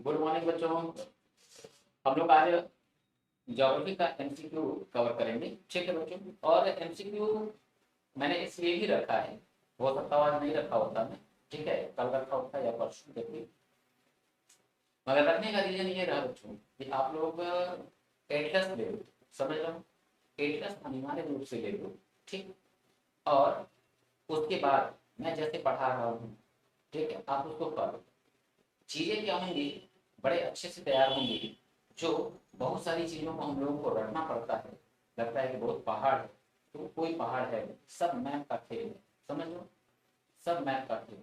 Good morning बच्चों। हम लोग आज ज्योग्राफी का एमसीक्यू कवर करेंगे। ठीक है बच्चों। और एमसीक्यू मैंने इसलिए ही रखा है, हो सकता है आज नहीं रखा होता मैं, ठीक है, कल रखा होता या परसों देखिए, मगर रखने का रीजन ये रहा बच्चों कि आप लोग एटलस ले लो, समझ लो, एटलस अनिवार्य रूप से ले लो, ठीक। और उसके बाद मैं जैसे पढ़ा रहा हूँ, ठीक है, आप उसको पढ़ो। चीज़ें क्या होंगी, बड़े अच्छे से तैयार होंगी। जो बहुत सारी चीज़ों को हम लोगों को रटना पड़ता है, लगता है कि बहुत पहाड़ है, तो कोई पहाड़ है, सब मैप का खेल है, समझ लो, सब मैप का खेल।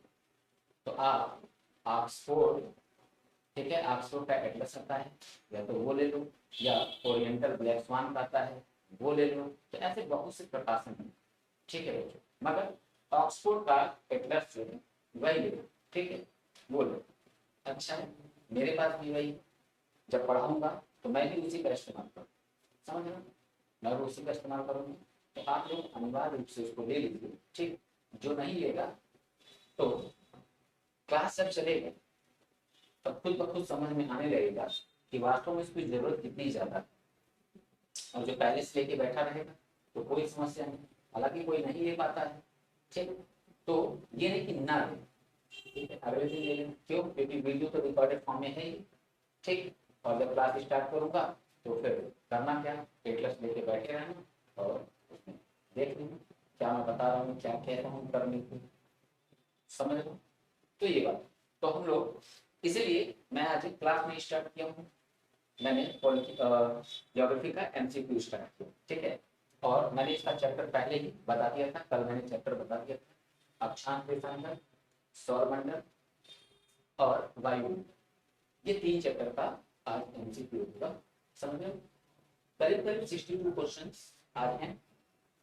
तो आप ऑक्सफोर्ड, ठीक है, ऑक्सफोर्ड का एटलस आता है, या तो वो ले लो, या ओरिएंटल ब्लैक स्वान का आता है, वो ले लो। तो ऐसे बहुत से प्रकाशन हैं, ठीक है बच्चों, मगर ऑक्सफोर्ड का एटलस जो है वही ले लो, ठीक है, वो लो। अच्छा है, मेरे पास भी वही, जब पढ़ाऊंगा तो मैं भी उसी का इस्तेमाल करूँ, समझ रहे हो, मैं भी उसी का इस्तेमाल करूँगा। तो आप लोग अनिवार्य रूप से उसको ले लीजिए, ठीक। जो नहीं लेगा तो क्लास जब चलेगा तब खुद ब खुद समझ में आने लगेगा कि वास्तव में इसकी जरूरत कितनी ज्यादा है। और जो पहले से लेके बैठा रहेगा तो कोई समस्या नहीं, हालांकि कोई नहीं ले पाता है, ठीक। तो ये नहीं कि ना ले, ठीक है, अगले दिन ले लेना, क्यों, क्योंकि वीडियो तो रिकॉर्डेड फॉर्म में है ही, ठीक। और जब क्लास स्टार्ट करूंगा तो फिर करना क्या, एटलस लेके बैठे रहना और उसमें देख लेना क्या मैं बता रहा हूँ, क्या कह रहा हूँ करने की, समझ लो। तो ये बात, तो हम लोग इसीलिए मैं आज क्लास में स्टार्ट किया हूँ, मैंने ज्योग्राफी का एमसीक्यू स्टार्ट किया, ठीक है। और मैंने इसका चैप्टर पहले ही बता दिया था, कल मैंने चैप्टर बता दिया था, अक्षांश रेखांकन, सौरमंडल और वायुमंडल, ये 3 चैप्टर का आज एमसीक्यू होगा, समझ लो। करीब करीब 62 क्वेश्चंस आज हैं,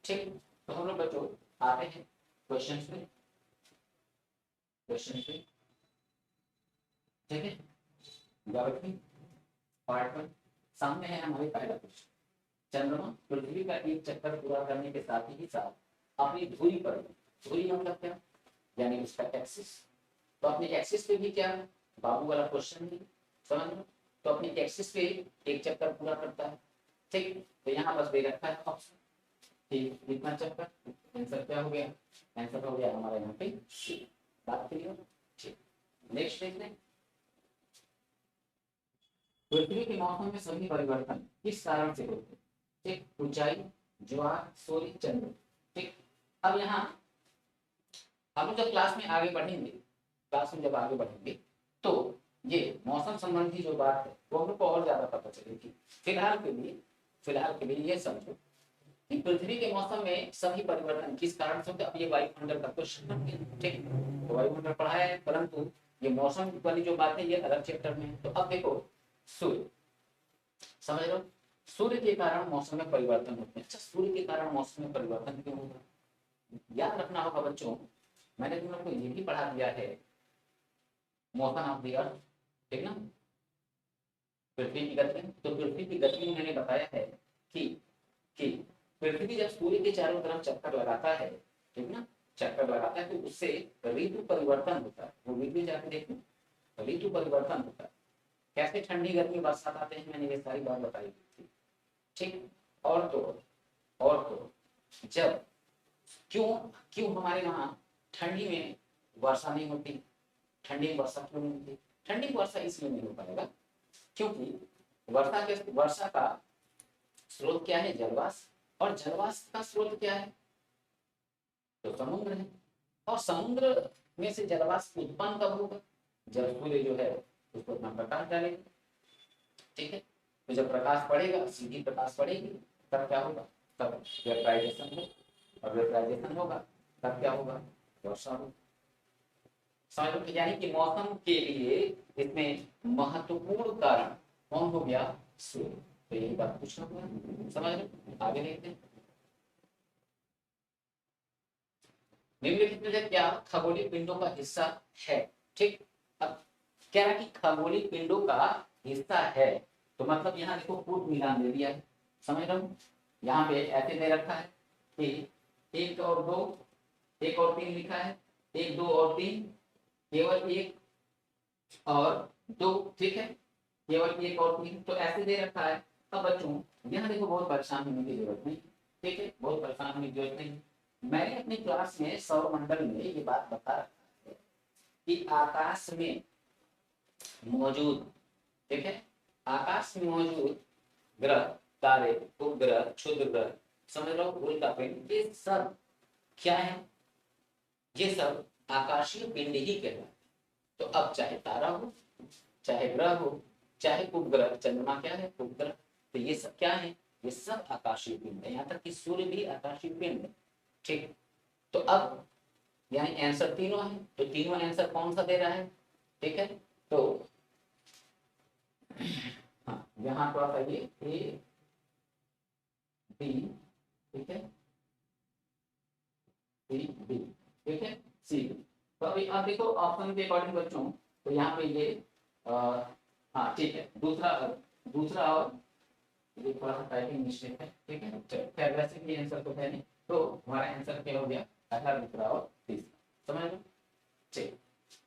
ठीक। तो हम लोग बच्चों आते हैं क्वेश्चंस में, ठीक है। ज्योग्राफी पार्ट 1 सामने है हमारे पहला क्वेश्चन। चंद्रमा पृथ्वी का एक चक्कर पूरा करने के साथ ही साथ अपनी धुरी पर, धुरी मतलब क्या, यानी उसका एक्सिस, तो अपने एक्सिस पे भी क्या, बाबू वाला क्वेश्चन है, समझ लो। तो अपने एक्सिस पे एक चक्कर पूरा करता है, ठीक। तो यहाँ बस दे रखा है ऑप्शन, ठीक, कितना चक्कर, आंसर क्या हो गया, आंसर हो गया हमारा यहाँ पे सी। बात क्लियर, ठीक। नेक्स्ट देखते हैं, पृथ्वी के मौसम में सभी परिवर्तन किस कारण से होते हैं, ठीक। ऊंचाई, ज्वार, सूर्य, चंद्र, ठीक। अब यहाँ हम लोग जब क्लास में आगे बढ़ेंगे, क्लास में जब आगे बढ़ेंगे तो ये मौसम संबंधी जो बात है वो हम लोग को और ज्यादा पता चलेगी। फिलहाल के लिए ये समझो कि पृथ्वी के मौसम में सभी परिवर्तन किस कारण से होते हैं। अब ये वायुमंडल का क्वेश्चन बन गया, ठीक। तो वायुमंडल पढ़ाया है, परंतु ये मौसम वाली जो बात है ये अलग चैप्टर में है। तो अब देखो, सूर्य, समझ लो, सूर्य के कारण मौसम में परिवर्तन होते हैं। अच्छा, सूर्य के कारण मौसम में परिवर्तन क्यों होगा, याद रखना होगा बच्चों, मैंने तुम लोग को ये भी पढ़ा दिया है, मोशन ऑफ द अर्थ, ठीक ना, पृथ्वी की गति। तो पृथ्वी की गति में मैंने बताया है कि कि पृथ्वी जब सूर्य के चारों तरफ चक्कर लगाता है, ठीक ना, चक्कर लगाता है, तो उससे ऋतु परिवर्तन होता है। वो वीडियो जाके देखो, ऋतु परिवर्तन होता है, कैसे ठंडी गर्मी बरसात आते हैं, मैंने ये सारी बात बताई थी, ठीक। और तो जब क्यों क्यों हमारे यहाँ ठंडी में वर्षा नहीं होती, ठंडी में वर्षा क्यों नहीं होती, ठंडी वर्षा इसलिए नहीं हो पाएगा क्योंकि वर्षा का स्रोत क्या है, जलवाष्प, और जलवाष्प का स्रोत क्या है, तो समुद्र है। और समुद्र में से जलवाष्प उत्पन्न कब होगा, जब सूर्य जो है उसको अपना प्रकाश डालेगा, ठीक है। तो जब प्रकाश पड़ेगा, सीधी प्रकाश पड़ेगी, तब क्या होगा, तब वेपराइजेशन होगा, और वेपराइजेशन होगा तब क्या होगा, वर्षा होगी, समझ लो। यानी कि मौसम के लिए इसमें महत्वपूर्ण कारण कौन हो गया, सूर्य। तो यही बात पूछना हुआ, समझ लो। आगे देखते हैं, निम्नलिखित में से क्या खगोलीय पिंडों का हिस्सा है, ठीक। अब कह रहा कि खगोलीय पिंडों का हिस्सा है, तो मतलब यहाँ देखो पूर्व मिलान दे दिया है, समझ रहे हो, यहाँ पे ऐसे दे रखा है कि 1 और 2, 1 और 3 लिखा है, 1 2 और 3, केवल 1 और तो ठीक है, केवल एक और तीन, तो ऐसे दे रखा है। अब बच्चों यहाँ देखो बहुत परेशान होने की जरूरत नहीं, ठीक है, बहुत परेशान होने की जरूरत नहीं। मैंने अपनी क्लास में सौरमंडल में ये बात बता रखा है कि आकाश में मौजूद, ठीक है, आकाश में मौजूद ग्रह, तारे, उपग्रह, क्षुद्र ग्रह, समझ लो उल्कापिंड, ये सब क्या है, ये सब आकाशीय पिंड ही कहलाते। तो अब चाहे तारा हो, चाहे ग्रह हो, चाहे उपग्रह, चंद्रमा क्या है उपग्रह, तो ये सब क्या है, ये सब आकाशीय पिंड है, यहाँ तक कि सूर्य भी आकाशीय पिंड है। ठीक, तो अब यानी आंसर तीनों है, तो तीनों आंसर कौन सा दे रहा है, ठीक है। तो हाँ, यहाँ थोड़ा सा ये ए बी, ठीक है, बी बी, ठीक है, सी। तो अभी आप देखो ऑप्शन के अकॉर्डिंग बच्चों, तो यहाँ पे ये हाँ ठीक है, दूसरा दूसरा और ये थोड़ा सा टाइपिंग मिस्टेक है, ठीक है, चलो वैसे भी आंसर तो है नहीं, तो हमारा आंसर क्या हो गया, पहला, दूसरा और तीसरा, समझ लो। चलिए,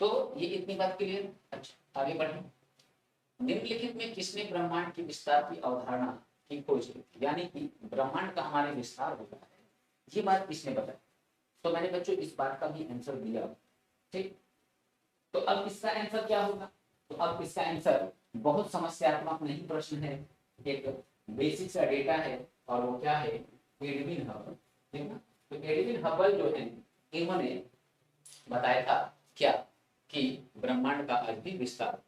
तो ये इतनी बात क्लियर। अच्छा आगे बढ़े। निम्नलिखित में किसने ब्रह्मांड की विस्तार की अवधारणा की खोज की, यानी कि ब्रह्मांड का हमारे विस्तार होता है, ये बात किसने बताई। तो मैंने बच्चों इस बात का भी आंसर दिया, ठीक। तो अब इसका आंसर क्या होगा, तो अब इसका आंसर बहुत समस्यात्मक नहीं प्रश्न है, एक बेसिक सा डेटा है, और वो क्या है, एडविन हबल, ठीक है। तो एडविन हबल जो है, इन्होंने बताया था क्या, कि ब्रह्मांड का आज भी विस्तार,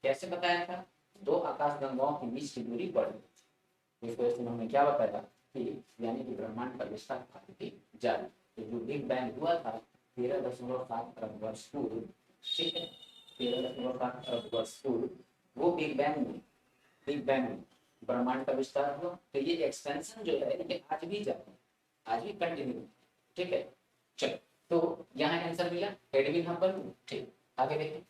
कैसे बताया था, दो आकाशगंगाओं के बीच की दूरी बढ़ गई, इस वजह से उन्होंने क्या बताया कि यानी कि ब्रह्मांड का विस्तार आज भी जारी। तो जो बिग बैंग हुआ था 13.7 अरब वर्ष पूर्व, ठीक है, 13.7 अरब वर्ष पूर्व, वो बिग बैंग में ब्रह्मांड का विस्तार हुआ। तो ये एक्सपेंशन जो है ये आज भी जारी है, आज भी कंटिन्यू, ठीक है। चलो, तो यहाँ आंसर मिला एडविन हबल, ठीक। आगे देखिए,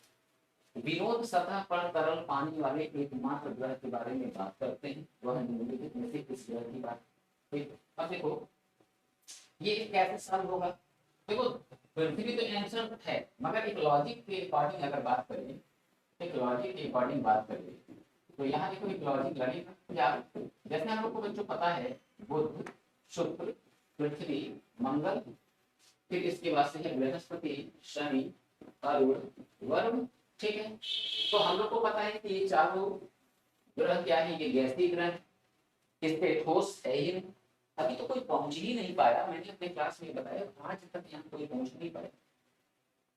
विनोद सतह पर तरल पानी वाले एकमात्र ग्रह के बारे में बात करते हैं, वह निम्नलिखित में से किस ग्रह की बात, ठीक। अब देखो ये कैसे सॉल्व होगा, देखो पृथ्वी तो आंसर है, मगर एक लॉजिक के अकॉर्डिंग अगर बात करें, एक लॉजिक के अकॉर्डिंग बात करें, तो यहाँ देखो एक लॉजिक लगेगा क्या, जैसे हम लोग को बच्चों पता है बुध, शुक्र, पृथ्वी, मंगल, फिर इसके बाद से है बृहस्पति, शनि, अरुण, वरुण, ठीक है। तो हम लोग को पता है कि ये चारों ग्रह क्या है, ये गैसीय ग्रह, इस पे ठोस है ही नहीं, अभी तो कोई पहुंच ही नहीं पाया, मैंने अपने क्लास में बताया आज तक यहाँ कोई पहुंच नहीं पाया।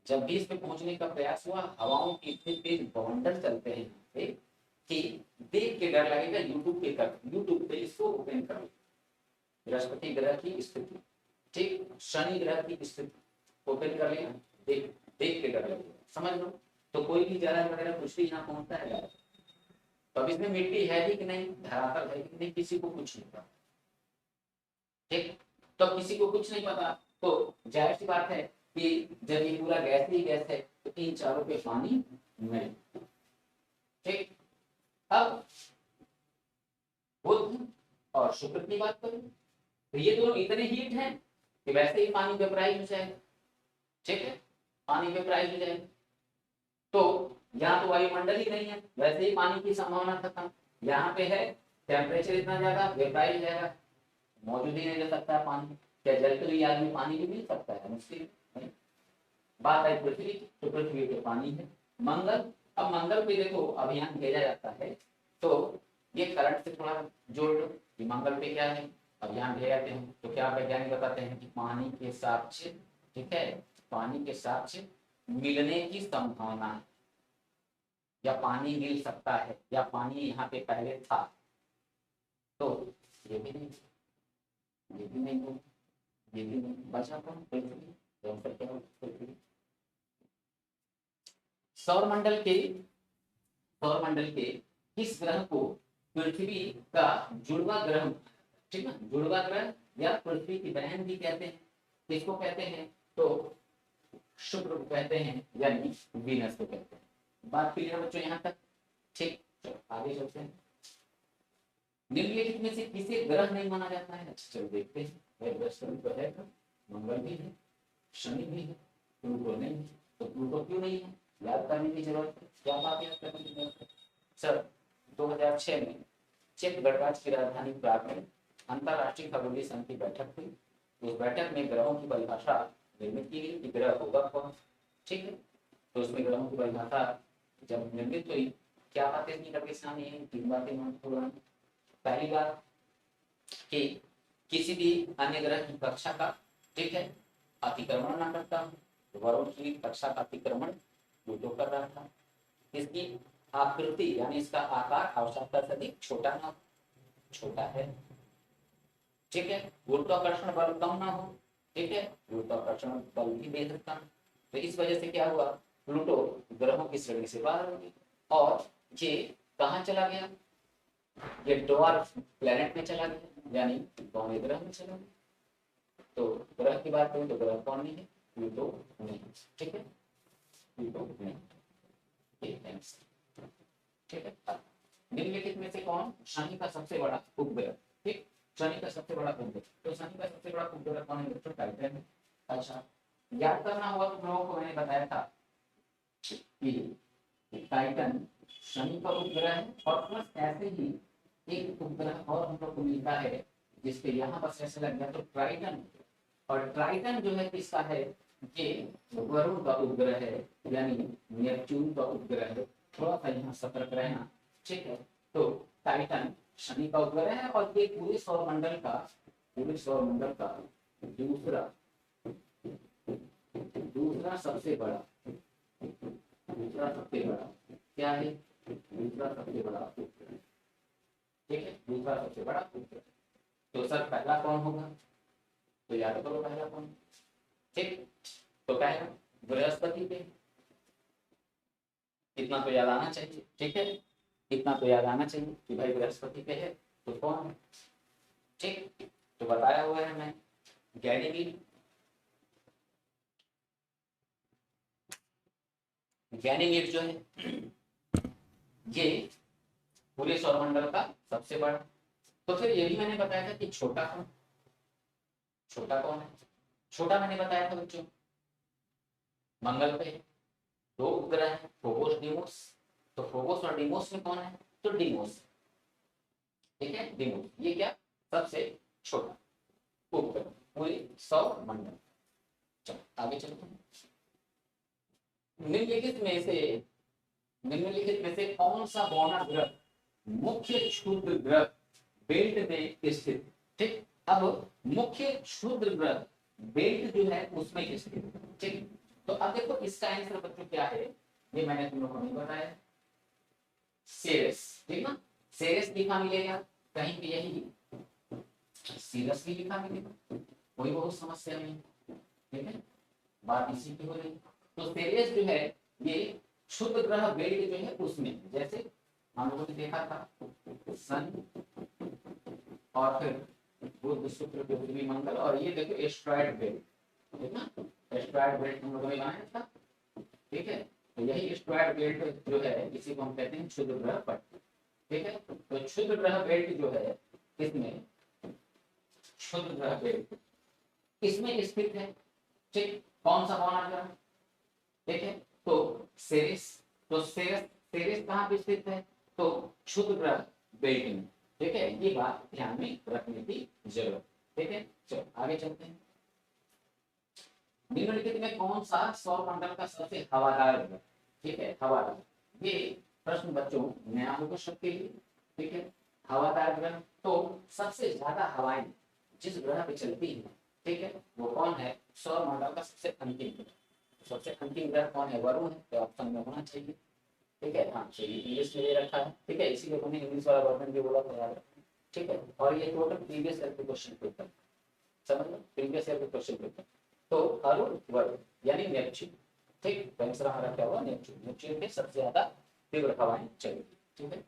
जब भी इस पे पहुंचने का प्रयास हुआ, हवाओं के इतने तेज बवंडर चलते हैं यहाँ पे कि देख के डर लगेगा। यूट्यूब पे इसको ओपन करो, बृहस्पति ग्रह की स्थिति, ठीक, शनि ग्रह की स्थिति ओपन कर लेना, देख देख के डर लगेगा, समझ लो। तो कोई भी जरा वगैरह कुछ भी यहाँ पहुंचता है, तो अब इसमें मिट्टी है ही कि नहीं, धरातल है कि नहीं, किसी को कुछ नहीं पता, ठीक। तो किसी को कुछ नहीं पता, तो जाहिर सी बात है कि जब ये पूरा गैस ही गैस है, तो इन चारों पे पानी नहीं, ठीक। अब बुध और शुक्र की बात करें, तो ये दोनों इतने हीट हैं कि वैसे ही पानी वेपराइज हो जाएगा, ठीक है, पानी वेपराइज हो जाएगा। तो यहाँ तो वायुमंडल ही नहीं है, वैसे ही पानी की संभावना खत्म, यहाँ पे है टेम्परेचर इतना ज्यादा, वेपराइज हो जाएगा, मौजूद ही नहीं रह सकता है पानी। क्या जल के लिए आदमी पानी भी मिल सकता है, मुश्किल नहीं। बात है पृथ्वी की, तो पृथ्वी पे पानी है। मंगल, अब मंगल पे देखो अभियान भेजा जाता है, तो ये करंट से थोड़ा जोड़ लो कि मंगल पे क्या है, अभियान भेजे जाते हैं, तो क्या वैज्ञानिक बताते हैं कि पानी के साक्ष्य, ठीक है, पानी के साक्ष्य मिलने की संभावना है, या पानी मिल सकता है, या पानी यहाँ पे पहले था, तो ये भी नहीं, ये भी नहीं हो, ये भी नहीं बचा कौन, पृथ्वी। सौरमंडल के किस ग्रह को पृथ्वी का जुड़वा ग्रह, ठीक है, जुड़वा ग्रह या पृथ्वी की बहन भी कहते हैं, किसको कहते हैं, तो शुक्र को कहते हैं, यानी वीनस को कहते हैं। बात क्लियर है बच्चों यहाँ तक, ठीक। चलो आगे चलते हैं। निम्नलिखित में से किसे ग्रह नहीं माना जाता है, अच्छा चलो देखते हैं। बृहस्पति तो है, मंगल भी है, शनि भी है, प्लूटो नहीं है, तो प्लूटो क्यों नहीं है, याद करने की जरूरत है, क्या बात याद करने की जरूरत है सर। 2006 में चेक गणराज्य की राजधानी प्राग में अंतरराष्ट्रीय खगोलीय संघ की बैठक हुई। उस बैठक में ग्रहों की परिभाषा निर्मित की गई कि ग्रह होगा कौन। ठीक है, तो उसमें ग्रहों की परिभाषा जब निर्मित हुई, क्या बातें निकल के सामने आई, 3 बातें महत्वपूर्ण। पहली बात कि किसी भी अन्य ग्रह की कक्षा का, ठीक है, अतिक्रमण ना करता हूँ। वरुण की कक्षा का अतिक्रमण प्लूटो कर रहा था। इसकी आकृति यानी इसका आकार आवश्यकता से अधिक छोटा ना, छोटा है, ठीक है। गुरुत्वाकर्षण बल कम ना हो, ठीक है, गुरुत्वाकर्षण बल भी बेहद कम। तो इस वजह से क्या हुआ, प्लूटो ग्रहों की श्रेणी से बाहर हो गया और ये कहाँ चला गया, ये ड्वार्फ प्लेनेट में चला गया, यानी कौन ग्रह में चला गया। तो ग्रह की बात करें तो ग्रह कौन नहीं है, प्लूटो नहीं, ठीक है, प्लूटो नहीं, ठीक है। निम्नलिखित में से कौन शनि का सबसे बड़ा उपग्रह, ठीक, शनि का सबसे बड़ा उपग्रह, तो शनि का सबसे बड़ा उपग्रह कौन है बच्चों, टाइटन है। अच्छा, याद करना होगा तुम लोगों को मैंने बताया था कि टाइटन शनि का उपग्रह है और प्लस ऐसे ही एक उपग्रह और हम लोग को मिलता है जिसपे यहाँ बस ऐसे लग गया, तो ट्राइटन। और ट्राइटन जो है किसका है, ये वरुण का उपग्रह है, यानी नेपच्यून का उपग्रह है। थोड़ा सा यहाँ सतर्क रहना, ठीक है। तो टाइटन शनि का उपग्रह है और ये पूरे सौरमंडल का दूसरा दूसरा सबसे बड़ा क्या है, दूसरा सबसे बड़ा उपग्रह, ठीक है, दूसरा सबसे बड़ा उपग्रह। तो सर पहला कौन होगा, तो याद करो पहला कौन, ठीक, तो पहला बृहस्पति पे, इतना तो याद आना चाहिए, ठीक है, इतना तो याद आना चाहिए कि भाई बृहस्पति पे है तो कौन है, ठीक। तो बताया हुआ है मैं, गैनीमीड, गैनीमीड जो है ये पूरे सौरमंडल का सबसे बड़ा। तो फिर ये भी मैंने बताया था कि छोटा कौन, छोटा कौन है, छोटा मैंने बताया था बच्चों, मंगल पे 2 उपग्रह है, फोबोस डीमोस। तो फोबोस और डीमोस में कौन है, तो डीमोस, ठीक है, डीमोस ये क्या सबसे छोटा उपग्रह पूरे सौरमंडल। चलो आगे चलते हैं। निम्नलिखित में से कौन सा गौण ग्रह मुख्य क्षुद्र ग्रह बेल्ट में स्थित, ठीक। अब मुख्य क्षुद्र ग्रह बेल्ट जो है उसमें स्थित, ठीक। तो अब देखो इसका आंसर बच्चों क्या है, ये मैंने तुम लोगों को नहीं बताया, सेरेस, ठीक ना, सेरेस लिखा मिलेगा कहीं पे, यही सीरस भी लिखा मिलेगा, कोई बहुत समस्या नहीं, ठीक है, बात इसी की हो रही। तो सेरेस जो है ये क्षुद्र ग्रह बेल्ट जो है उसमें, जैसे हम लोगों ने देखा था सन और फिर बुध शुक्र पृथ्वी मंगल, और ये देखो एस्ट्रॉयड बेल्ट, ठीक ना, एस्ट्रॉयड बेल्ट हम लोगों ने बनाया था, ठीक है। तो यही एस्ट्रॉयड बेल्ट जो है इसी को हम कहते हैं क्षुद्र ग्रह पट्टी, ठीक है। तो क्षुद्र ग्रह बेल्ट जो है इसमें, क्षुद्र ग्रह बेल्ट इसमें स्थित है, ठीक, कौन सा गौण ग्रह, ठीक है, तो सेरेस। तो सेरेस कहाँ पे स्थित है, तो क्षुद्र ग्रह बेल्ट में, ठीक है, ये बात ध्यान में रखने की जरूरत, ठीक है। चलो आगे चलते हैं। निम्नलिखित में कौन सा सौरमंडल का सबसे हवादार ग्रह, ठीक है, हवादार, ये प्रश्न बच्चों नया होगा सबके लिए, ठीक है। हवादार ग्रह, तो सबसे ज्यादा हवाएं जिस ग्रह पे चलती है, ठीक है, वो कौन है, सौरमंडल का सबसे अंतिम ग्रह। सबसे अंतिम ग्रह कौन है, वरुण है, तो ऑप्शन में होना चाहिए, ठीक है। हाँ चलिए इंग्लिश में ले रखा है, ठीक है, इसीलिए मैंने इंग्लिश वाला वर्जन भी बोला था याद रखना, ठीक है। और ये टोटल प्रीवियस ईयर के क्वेश्चन पेपर, समझ लो, प्रीवियस ईयर के क्वेश्चन पेपर। तो अरुण वरुण यानी नेपच्यून, ठीक, तो आंसर हमारा क्या हुआ, नेपच्यून। नेपच्यून पे सबसे ज्यादा तीव्र हवाएं चलेगी, ठीक है।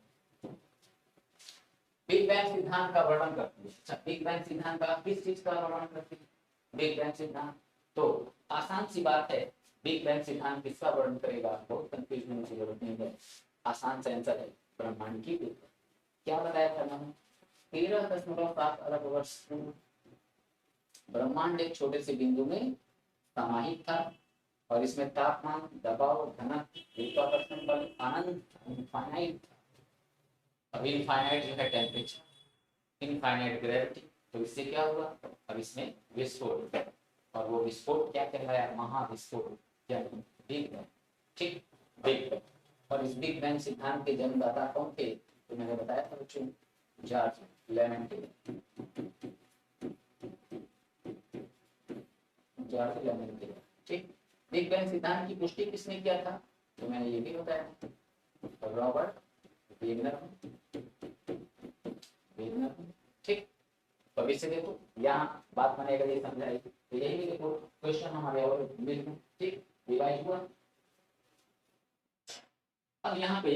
बिग बैंग सिद्धांत का वर्णन करती है, अच्छा बिग बैंग सिद्धांत का किस चीज का वर्णन करती है, बिग बैंग सिद्धांत, तो आसान सी बात है, बिग बैंग सिद्धांत किसका वर्णन करेगा, बहुत कंफ्यूज होने की जरूरत नहीं है, आसान सा आंसर है ब्रह्मांड की उत्पत्ति। क्या बताया था मैंने, 13.7 अरब वर्ष पूर्व ब्रह्मांड एक छोटे से बिंदु में समाहित था, और इसमें तापमान, दबाव, घनत्व, गुरुत्वाकर्षण बल अनंत इनफाइनाइट। अब इनफाइनाइट जो है टेम्परेचर, इनफाइनाइट ग्रेविटी, तो इससे क्या हुआ, अब इसमें विस्फोट, और वो विस्फोट क्या कहलाया, महाविस्फोट, क्या बिग बैंग। ठीक, बिग बैंग। और इस बिग बैंग सिद्धांत के जन्मदाता कौन थे, तो मैंने बताया था बच्चों, जॉर्ज लेमेंटिव। जॉर्ज लेमेंटिव। ठीक, बिग बैंग सिद्धांत की पुष्टि किसने किया था, तो मैंने ये भी बताया, रॉबर्ट वेगनर। ठीक, भविष्य देखो यहाँ बात बनेगा, ये समझाई, तो यही भी देखो क्वेश्चन हमारे और मिल। ठीक, रिवाइज हुआ। अब यहाँ पे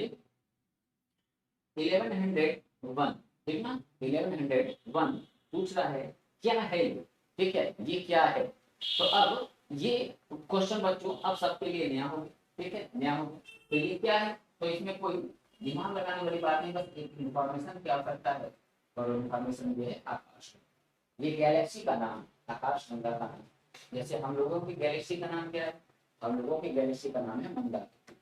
1101, ठीक ना, 1101 पूछ रहा है क्या है ये, ठीक है, ये क्या है। तो अब ये क्वेश्चन बच्चों अब सबके लिए नया होगा, ठीक है, नया होगा। तो ये क्या है, तो इसमें कोई दिमाग लगाने वाली बात नहीं, बस एक इंफॉर्मेशन की आवश्यकता है, और इंफॉर्मेशन ये है आकाश। ये गैलेक्सी का नाम, आकाश गंगा का नाम। जैसे हम लोगों की गैलेक्सी का नाम क्या है, हम लोगों की गैलेक्सी का नाम है मंदाकिनी।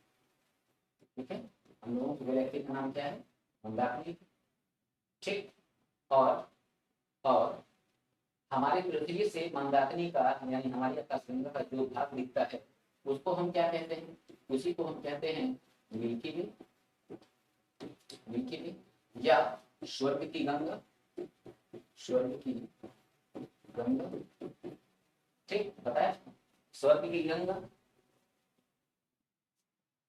ठीक है, हम लोगों की गैलेक्सी का नाम क्या है, मंदाकिनी। ठीक, और हमारी पृथ्वी से मंदाकिनी का यानी हमारी आकाशगंगा का जो भाग दिखता है उसको हम क्या कहते हैं, उसी को हम कहते हैं मिल्की वे, मिल्की वे, या स्वर्ग की गंगा, स्वर्ग की गंगा। ठीक, बताया स्वर्ग की गंगा।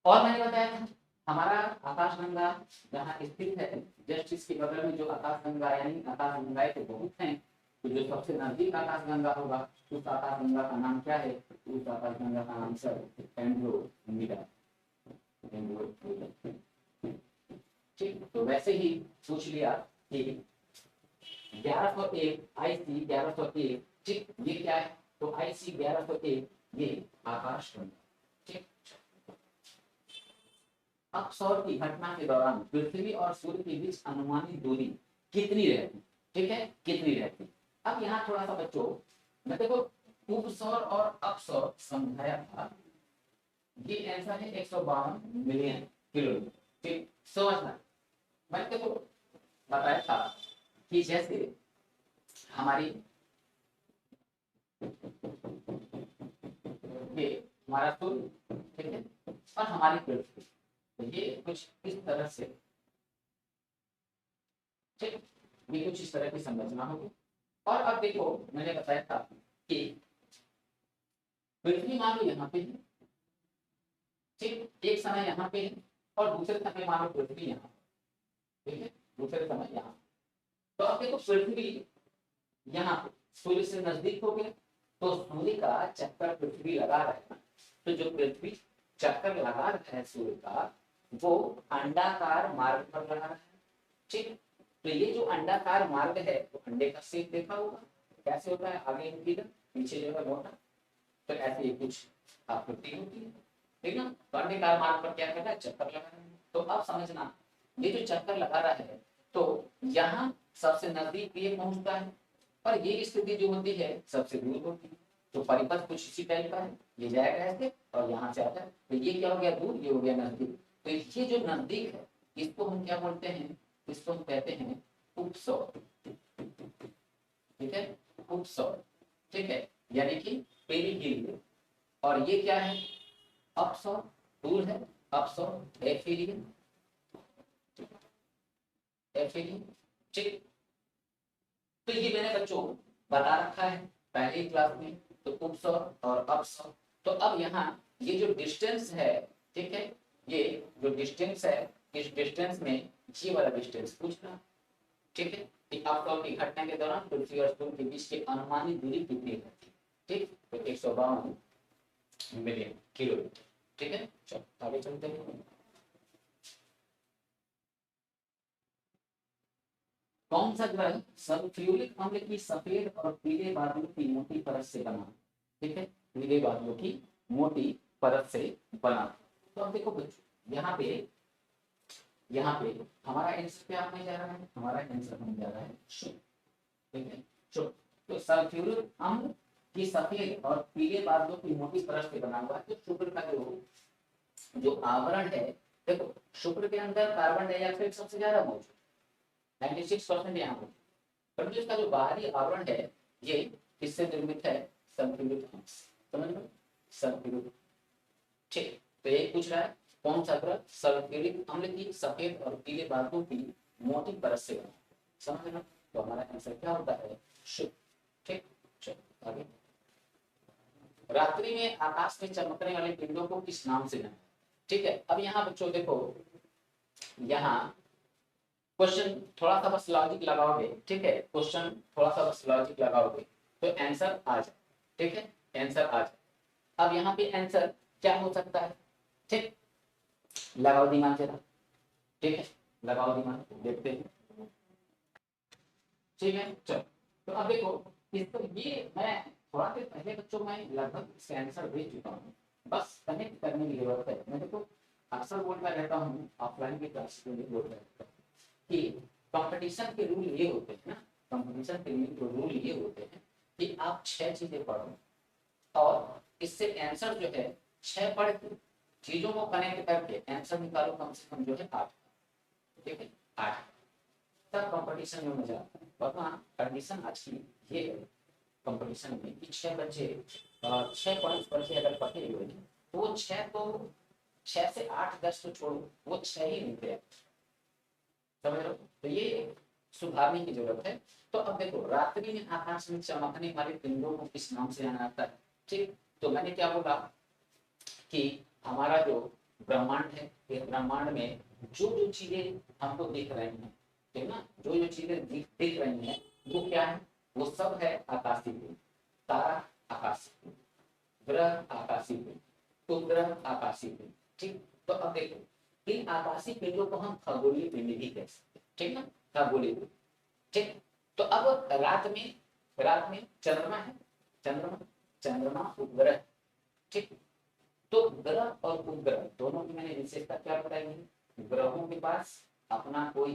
और मैंने बताया था हमारा आकाशगंगा जहाँ स्थित है, जस्ट इसके बगल में जो आकाशगंगा यानी आकाशगंगाएं तो बहुत हैं, तो जो सबसे नजदीक आकाशगंगा होगा उस आकाशगंगा का नाम क्या है, उस आकाशगंगा का नाम सर एंड्रोमेडा। ठीक, तो वैसे ही पूछ लिया कि 1101 IC 1101, ठीक, ये क्या है, तो IC 1101 ये आकाशगंगा। ठीक, अपसौर की घटना के दौरान पृथ्वी और सूर्य के बीच अनुमानित दूरी कितनी रहती, ठीक है, कितनी रहती। अब यहाँ थोड़ा सा बच्चों मैं देखो उपसौर और अपसौर समझाया था, ये आंसर है 152 मिलियन किलोमीटर। ठीक, समझना, मैंने देखो बताया था कि जैसे हमारी ये हमारा सूर्य, ठीक है, और हमारी पृथ्वी, तो ये कुछ इस तरह से, ठीक, ये कुछ इस तरह की संरचना होगी। और अब देखो मैंने बताया था कि पृथ्वी मान लो यहाँ पे है, ठीक, एक समय यहाँ पे है, और दूसरे समय मान लो पृथ्वी यहाँ, ठीक है, दूसरे समय यहाँ। तो अब देखो पृथ्वी यहाँ पे सूर्य से नजदीक हो गया, तो सूर्य का चक्कर पृथ्वी लगा रहा है, तो जो पृथ्वी चक्कर लगा रहा है सूर्य का, वो अंडाकार मार्ग पर लगा रहा है। ठीक, तो ये जो अंडाकार मार्ग है तो अंडे का शेप देखा होगा कैसे होता है, आगे इंटीरियर पीछे जो है मोटा, तो ऐसे ही कुछ आकृति होती है, ठीक ना। तो अंडाकार मार्ग पर क्या कर रहा है, चक्कर लगा रहा है। तो अब समझना ये जो चक्कर लगा रहा है तो यहाँ सबसे नजदीक ये पहुंचता है, और ये स्थिति जो होती है सबसे दूर होती है। तो परिपथ कुछ इसी टाइप का है, ये जाएगा ऐसे और यहाँ से आता है, तो ये क्या हो गया दूर, ये हो गया नजदीक। तो ये जो नजदीक है इसको हम क्या बोलते हैं, इसको हम कहते हैं उपसौर। ठीक है, उपसौर, ठीक है, यानी कि पेरिहीलियम। और ये क्या है, अपसौर, दूर है, अपसौर एफिलियम, एफिलियम। ठीक, तो ये मैंने बच्चों बता रखा है पहले ही क्लास में, तो उपसौर और अपसौर। तो अब यहाँ ये जो डिस्टेंस है, ठीक है, ये जो डिस्टेंस है, इस डिस्टेंस में ये वाला डिस्टेंस पूछना, ठीक है, कि अपसौर की घटना के दौरान पृथ्वी और सूर्य के बीच की अनुमानित दूरी कितनी है। ठीक, तो 152 मिलियन किलोमीटर। ठीक है, चलो आगे चलते हैं। कौन सा ग्रह सल्फ्यूरिक अम्ल की सफेद और पीले बादलों की मोटी परत से बना, ठीक है, पीले बादलों की मोटी परत से बना। तो अब देखो बच्चों यहाँ पे हमारा आंसर क्या आने जा रहा है, हमारा आंसर होने जा रहा है शुद्ध, ठीक है, शुद्ध। तो सल्फ्यूरिक अम्ल कि सफेद और पीले बादलों की मोटी परत से बना हुआ है। तो शुक्र का जो आवरण है, देखो शुक्र के अंदर कार्बन डाइऑक्साइड सबसे ज्यादा मौजूद, 96% यहाँ मौजूद, परंतु इसका जो बाहरी आवरण है ये किससे निर्मित है, संतुलित अंश, समझ लो, संतुलित। ठीक, तो ये पूछ रहा है कौन सा ग्रह सल्फ्यूरिक अम्ल की सफेद और पीले बादलों की मोटी परत से बना, समझ लो। तो हमारा आंसर क्या होता है, शुक्र। ठीक, चलो आगे। रात्रि में आकाश में चमकने वाले पिंडों को किस नाम से जाना, ठीक है। अब यहाँ बच्चों देखो, यहाँ क्वेश्चन थोड़ा सा बस लॉजिक लगाओगे, ठीक है, क्वेश्चन थोड़ा सा बस लॉजिक लगाओगे तो आंसर आ जाए, ठीक है, आंसर आ जाए। अब यहाँ पे आंसर क्या हो सकता है, ठीक, लगाओ दिमाग जरा, ठीक है, लगाओ दिमाग, देखते हैं, ठीक है। चलो, तो अब देखो इसको, ये मैं थोड़ा देर पहले बच्चों में लगभग इसका आंसर दे चुका हूँ, बस कनेक्ट करने की जरूरत है। मैं देखो अक्सर बोलता रहता हूँ, ऑफलाइन की क्लास में भी बोलता रहता हूँ कि कंपटीशन के रूल ये होते हैं ना, कंपटीशन के रूल ये होते हैं कि आप 6 चीजें पढ़ो और इससे आंसर जो है 6 पढ़ के चीजों को कनेक्ट करके आंसर निकालो, कम से कम जो है 8, ठीक है, 8, तब कंपटीशन में मजा आता है। वरना कंडीशन आज की ये है कंपटीशन में कि 6 बच्चे 6 पॉइंट्स पर से अगर पढ़े हुए हैं तो वो 6 तो 6 से 8 10 तो छोड़ो, वो 6 ही मिलते हैं, समझ लो। तो ये सुधारने की जरूरत है। तो अब देखो रात्रि में आकाश में चमकने वाले पिंडों को किस नाम से जाना जाता है, ठीक। तो मैंने क्या बोला कि हमारा जो ब्रह्मांड है, ये ब्रह्मांड में जो जो चीजें हमको दिख रही हैं, ठीक ना, जो जो चीजें दिख रही हैं वो क्या है, वो सब है आकाशीय पिंड, तारा आकाशीय पिंड, ग्रह आकाशीय पिंड, उपग्रह आकाशीय पिंड, ठीक। तो अब देखो इन आकाशीय पिंडों को हम खगोलीय पिंड भी कह सकते हैं, ठीक ना, खगोलीय पिंड, ठीक। तो अब रात में चंद्रमा है, चंद्रमा उपग्रह, ठीक। तो ग्रह और उपग्रह दोनों की मैंने विशेषता क्या बताई है, ग्रहों के पास अपना कोई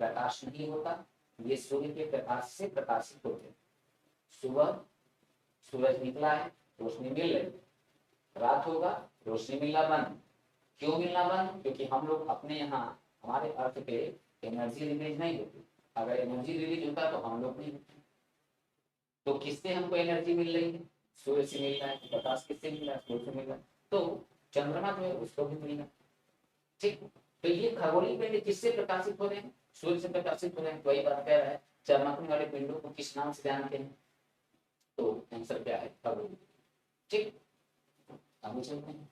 प्रकाश नहीं होता, ये सूर्य के प्रकाश से प्रकाशित होते हैं। सुबह सूरज निकला है, रोशनी मिल रही, रात होगा रोशनी मिलना बंद। क्यों मिलना बंद, क्योंकि हम लोग अपने यहाँ हमारे अर्थ पे एनर्जी रिलीज नहीं होती, अगर एनर्जी रिलीज होता तो हम लोग नहीं होते। तो किससे हमको एनर्जी मिल रही है, सूर्य से मिल रहा है, प्रकाश किससे मिल रहा है, सूर्य से मिल रहा है। तो चंद्रमा जो है उसको भी मिलेगा, ठीक। तो ये खगोलीय पिंड किससे प्रकाशित हो रहे हैं, सूर्य से प्रकाशित हो रहे हैं। वही बात कह रहा है चमकने वाले पिंडों को किस नाम से जानते हैं, तो आंसर क्या है, खगोलीय, ठीक। आगे चलते हैं।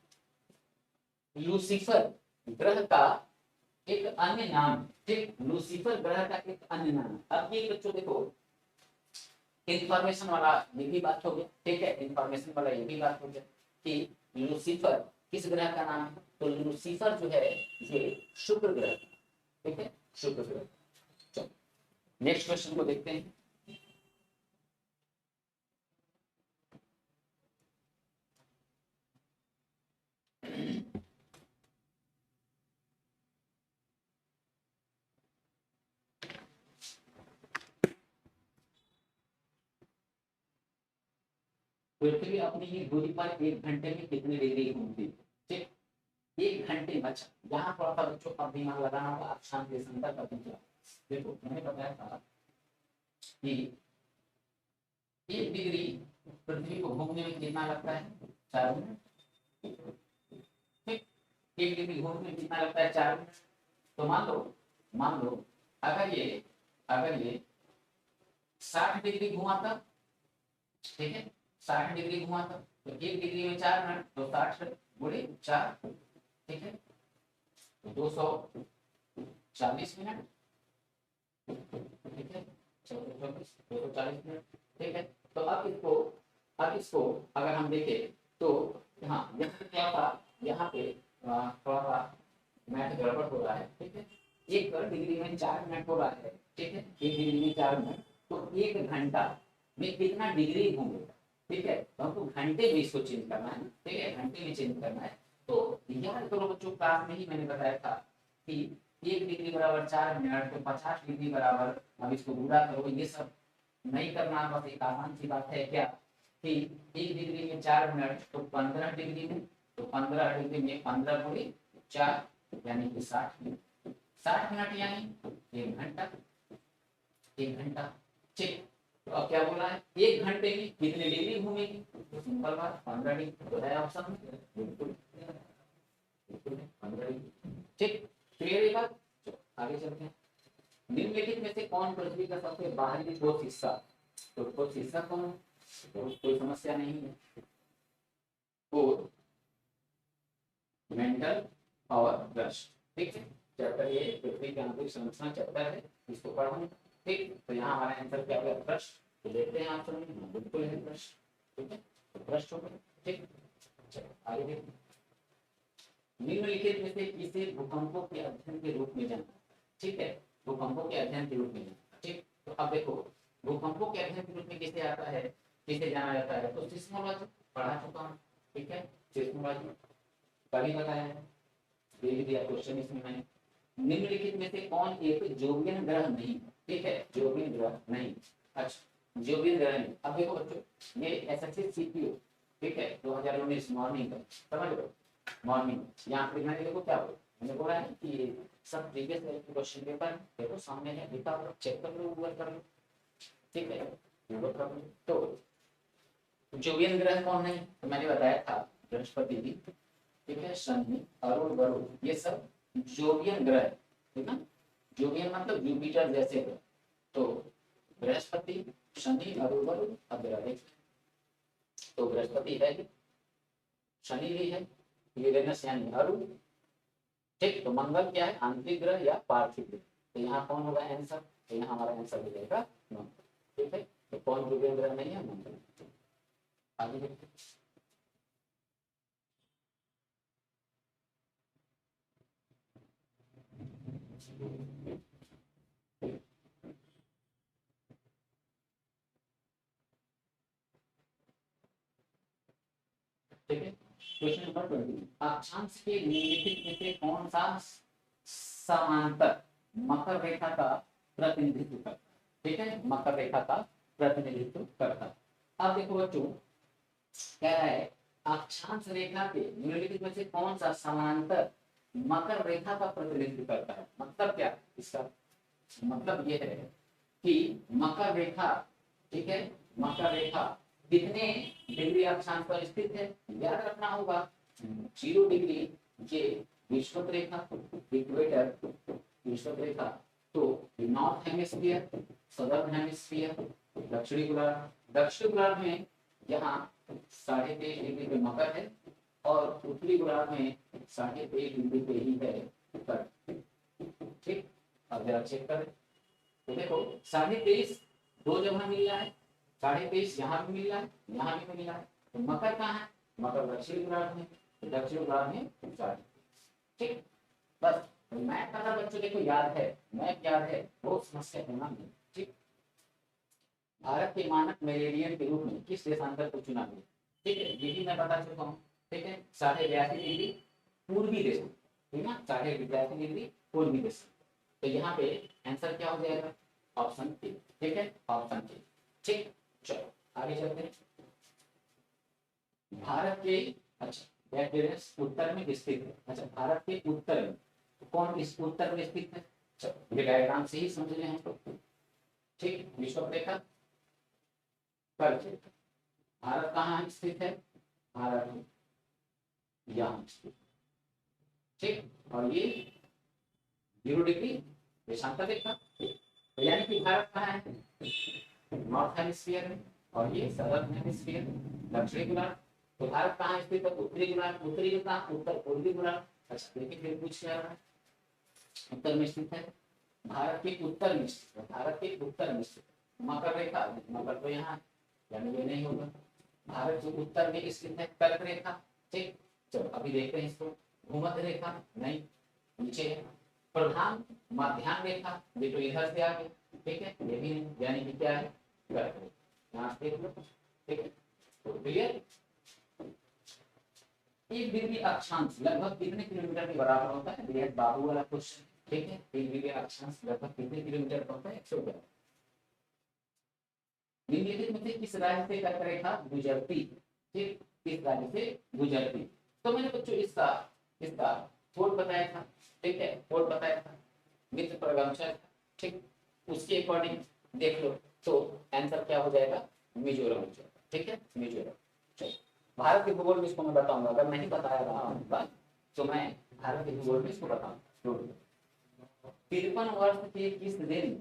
लूसीफर ग्रह का एक अन्य नाम, ठीक, लूसीफर ग्रह का एक अन्य नाम। अब ये बच्चों देखो इंफॉर्मेशन वाला ये भी बात हो गया, ठीक है, इंफॉर्मेशन वाला ये भी बात हो गया कि लूसीफर किस ग्रह का नाम है, तो लूसीफर जो है ये शुक्र ग्रह, ठीक है, शुक्र ग्रह। चलो नेक्स्ट क्वेश्चन को देखते हैं। पृथ्वी अपनी ही दूरी पर 1 घंटे में कितनी डिग्री घूमती है, ठीक, 1 घंटे में। अच्छा यहाँ थोड़ा सा बच्चों का दिमाग लगाना होगा, आप शांति से अंदर करते चला। देखो मैंने बताया था कि 1 डिग्री पृथ्वी को घूमने में कितना लगता है, 4 मिनट, ठीक, 1 डिग्री घूमने में कितना लगता है, 4 मिनट। तो मान लो अगर ये 60 डिग्री घुमाता, ठीक है, 60 डिग्री घुमाता तो 1 डिग्री में 4 मिनट, तो 60 गुणे 4, ठीक है, 240 मिनट, ठीक है, 240 मिनट, ठीक है। तो अब इसको अगर हम देखें तो हाँ यहाँ पे थोड़ा सा मैथ गड़बड़ हो रहा है, ठीक है, 1 डिग्री में 4 मिनट हो रहा है, ठीक है, 1 डिग्री में 4 मिनट, तो 1 घंटा में कितना डिग्री घूमेगा, ठीक है, तो हमको घंटे में इसको चेंज करना है, ठीक है, घंटे में चेंज करना है। तो याद करो बच्चों क्लास में ही मैंने बताया था कि 1 डिग्री बराबर 4 मिनट, तो 50 डिग्री बराबर, अब इसको गुणा करो, ये सब नहीं करना, बस एक आसान सी बात है क्या, कि 1 डिग्री में 4 मिनट, तो 15 डिग्री में, तो 15 डिग्री में 15 × 4 यानी कि 60 मिनट। 60 मिनट यानी 1 घंटा। 1 घंटा, ठीक। तो अब क्या बोला है, 1 घंटे में कितने डिग्री घूमेगी, तो सिंपल बात 15 डिग्री तो है ऑप्शन में, बिल्कुल 15 डिग्री, ठीक। क्लियर है बात। आगे चलते हैं। निम्नलिखित में से कौन पृथ्वी का सबसे बाहरी ठोस हिस्सा, तो ठोस हिस्सा कौन है, तो कोई समस्या नहीं है। कोर, मेंटल और ब्रश, ठीक है। चैप्टर ये पृथ्वी की आंतरिक संरचना चैप्टर है, इसको पढ़ो, ठीक। तो यहाँ हमारा आंसर क्या होगा, ब्रश। तो देखते हैं ऑप्शन में, बिल्कुल है ब्रश, ठीक है। तो ब्रश होगा, ठीक। चलो आगे देखते हैं। निम्नलिखित में से किसे भूकंपों के अध्ययन के रूप में जाना, ठीक है। भूकंपों के अध्ययन के रूप में जाना, ठीक। तो अब देखो भूकंपों के अध्ययन के रूप में किसे आता है, किसे जाना जाता है, तो सिस्मोलॉजी पढ़ा चुका हूँ, ठीक है। सिस्मोलॉजी कभी बताया है, दे दिया क्वेश्चन इसमें मैंने। निम्नलिखित में से कौन एक जोवियन ग्रह नहीं, ठीक है, जोवियन ग्रह नहीं। अच्छा, जोवियन ग्रह नहीं। अब देखो बच्चों, ये एसएससी सीपीओ, ठीक है, 2019 मॉर्निंग का, समझ लो मॉर्निंग। यहाँ पे मैंने देखो क्या बोला, मैंने बोला है कि ये सब प्रीवियस क्वेश्चन पेपर देखो सामने है, लिखा हुआ, चेक कर लो, गूगल कर लो, ठीक है, गूगल कर लो। तो जोवियन ग्रह कौन है, तो मैंने बताया था बृहस्पति जी, ठीक है, शनि, अरुण, वरुण, ये सब जोवियन ग्रह है, ठीक है। जोवियन मतलब जुपिटर जैसे ग्रह। तो बृहस्पति, शनि, अरुण, वरुण, अब तो बृहस्पति है, शनि भी है, यूरेनस यानी अरुण, ठीक। तो मंगल क्या है, आंतरिक ग्रह या पार्थिव ग्रह। तो यहाँ कौन होगा आंसर, तो यहाँ हमारा आंसर हो जाएगा मंगल, ठीक है। तो कौन जोवियन ग्रह नहीं है, मंगल। आगे देखते हैं। ठीक है, क्वेश्चन नंबर 20। अक्षांश के निम्नलिखित में से कौन सा समांतर मकर रेखा का प्रतिनिधित्व करता है, ठीक है, मकर रेखा का प्रतिनिधित्व करता है। अब देखो बच्चों क्या है, अक्षांश रेखा के निम्नलिखित में से कौन सा समांतर मकर रेखा का प्रतिनिधित्व करता है, मतलब क्या इसका मतलब ये है कि मकर रेखा, ठीक है, मकर रेखा कितने डिग्री अक्षांश पर स्थित है, याद रखना होगा 0 डिग्री, ये विषुवत रेखा, इक्वेटर, विषुवत रेखा। तो नॉर्थ हेमिस्फीयर, सदर्न हेमिस्फीयर, दक्षिणी गोलार्ध। दक्षिणी गोलार्ध में यहाँ 23.5 डिग्री पे मकर है, और उत्तरी गोलार्ध में 23.5 डिग्री पे ही है उत्तर, ठीक। अब जरा चेक करें, तो देखो 23.5 दो जगह मिल रहा है, 23.5 यहाँ भी मिल रहा है, यहाँ भी मिल रहा है। तो मकर कहाँ है, मकर दक्षिण गोलार्ध में, तो दक्षिण गोलार्ध में 23, ठीक। बस मैथ का बच्चों देखो याद है, मैथ याद है, वो समस्या होना नहीं, ठीक। भारत के मानक मेरिडियन के रूप में किस देशांतर को चुना गया, ठीक है, ये भी मैं बता चुका हूँ, ठीक है। 82.5 डिग्री पूर्वी देश, ठीक है, 82.5 डिग्री पूर्वी देश। तो यहाँ पे आंसर क्या हो जाएगा, ऑप्शन ए, ठीक है, ऑप्शन ए, ठीक। चलो आगे चलते हैं। भारत के, अच्छा उत्तर में स्थित है, अच्छा भारत के उत्तर में कौन इस उत्तर में स्थित है, चलो ये डायग्राम से ही समझ रहे हैं तो, ठीक। विषुवत रेखा पर भारत कहाँ स्थित है, भारत यहाँ स्थित, ठीक। और ये 0 डिग्री देशांतर रेखा, तो यानी कि भारत कहाँ है, नॉर्थ हेमिस्फीयर में, और ये सदर्न हेमिस्फीयर, दक्षिणी गोलार्ध। तो भारत कहाँ स्थित है, उत्तरी गोलार्ध, उत्तरी में कहाँ, उत्तर पूर्वी गोलार्ध। अच्छा लेकिन फिर पूछ क्या रहा है, उत्तर में स्थित है, भारत के उत्तर में स्थित है, भारत के उत्तर में स्थित है। मकर रेखा, मकर तो यहाँ यानी ये नहीं होगा, भारत जो उत्तर में स्थित है, कर्क रेखा, ठीक। चलो अभी देखते हैं इसको, भूमध्य रेखा नहीं, नीचे है। प्रधान मध्याह्न रेखा, ये तो इधर से आ गया, ठीक है, ये भी नहीं, यानी कि क्या है, कर्क रेखा, यहाँ से देख लो, ठीक है। तो क्लियर, 1 डिग्री अक्षांश लगभग कितने किलोमीटर के बराबर होता है, बेहद बाबू वाला क्वेश्चन, ठीक है। 1 डिग्री अक्षांश लगभग कितने किलोमीटर का होता है, 111। निम्नलिखित में से किस राज्य से कर्क रेखा गुजरती, ठीक, किस राज्य से गुजरती। तो मैंने बच्चों इसका इसका कोड बताया था, ठीक है, कोड बताया था, मित्र प्रगमशा, ठीक, उसके अकॉर्डिंग देख लो तो आंसर क्या हो जाएगा, मिजोरम हो जाएगा, ठीक है, मिजोरम। चलो भारत के भूगोल में इसको मैं बताऊंगा, अगर नहीं बताया रहा हूँ तो मैं भारत के भूगोल में इसको बताऊंगा। 53 वर्ष के किस दिन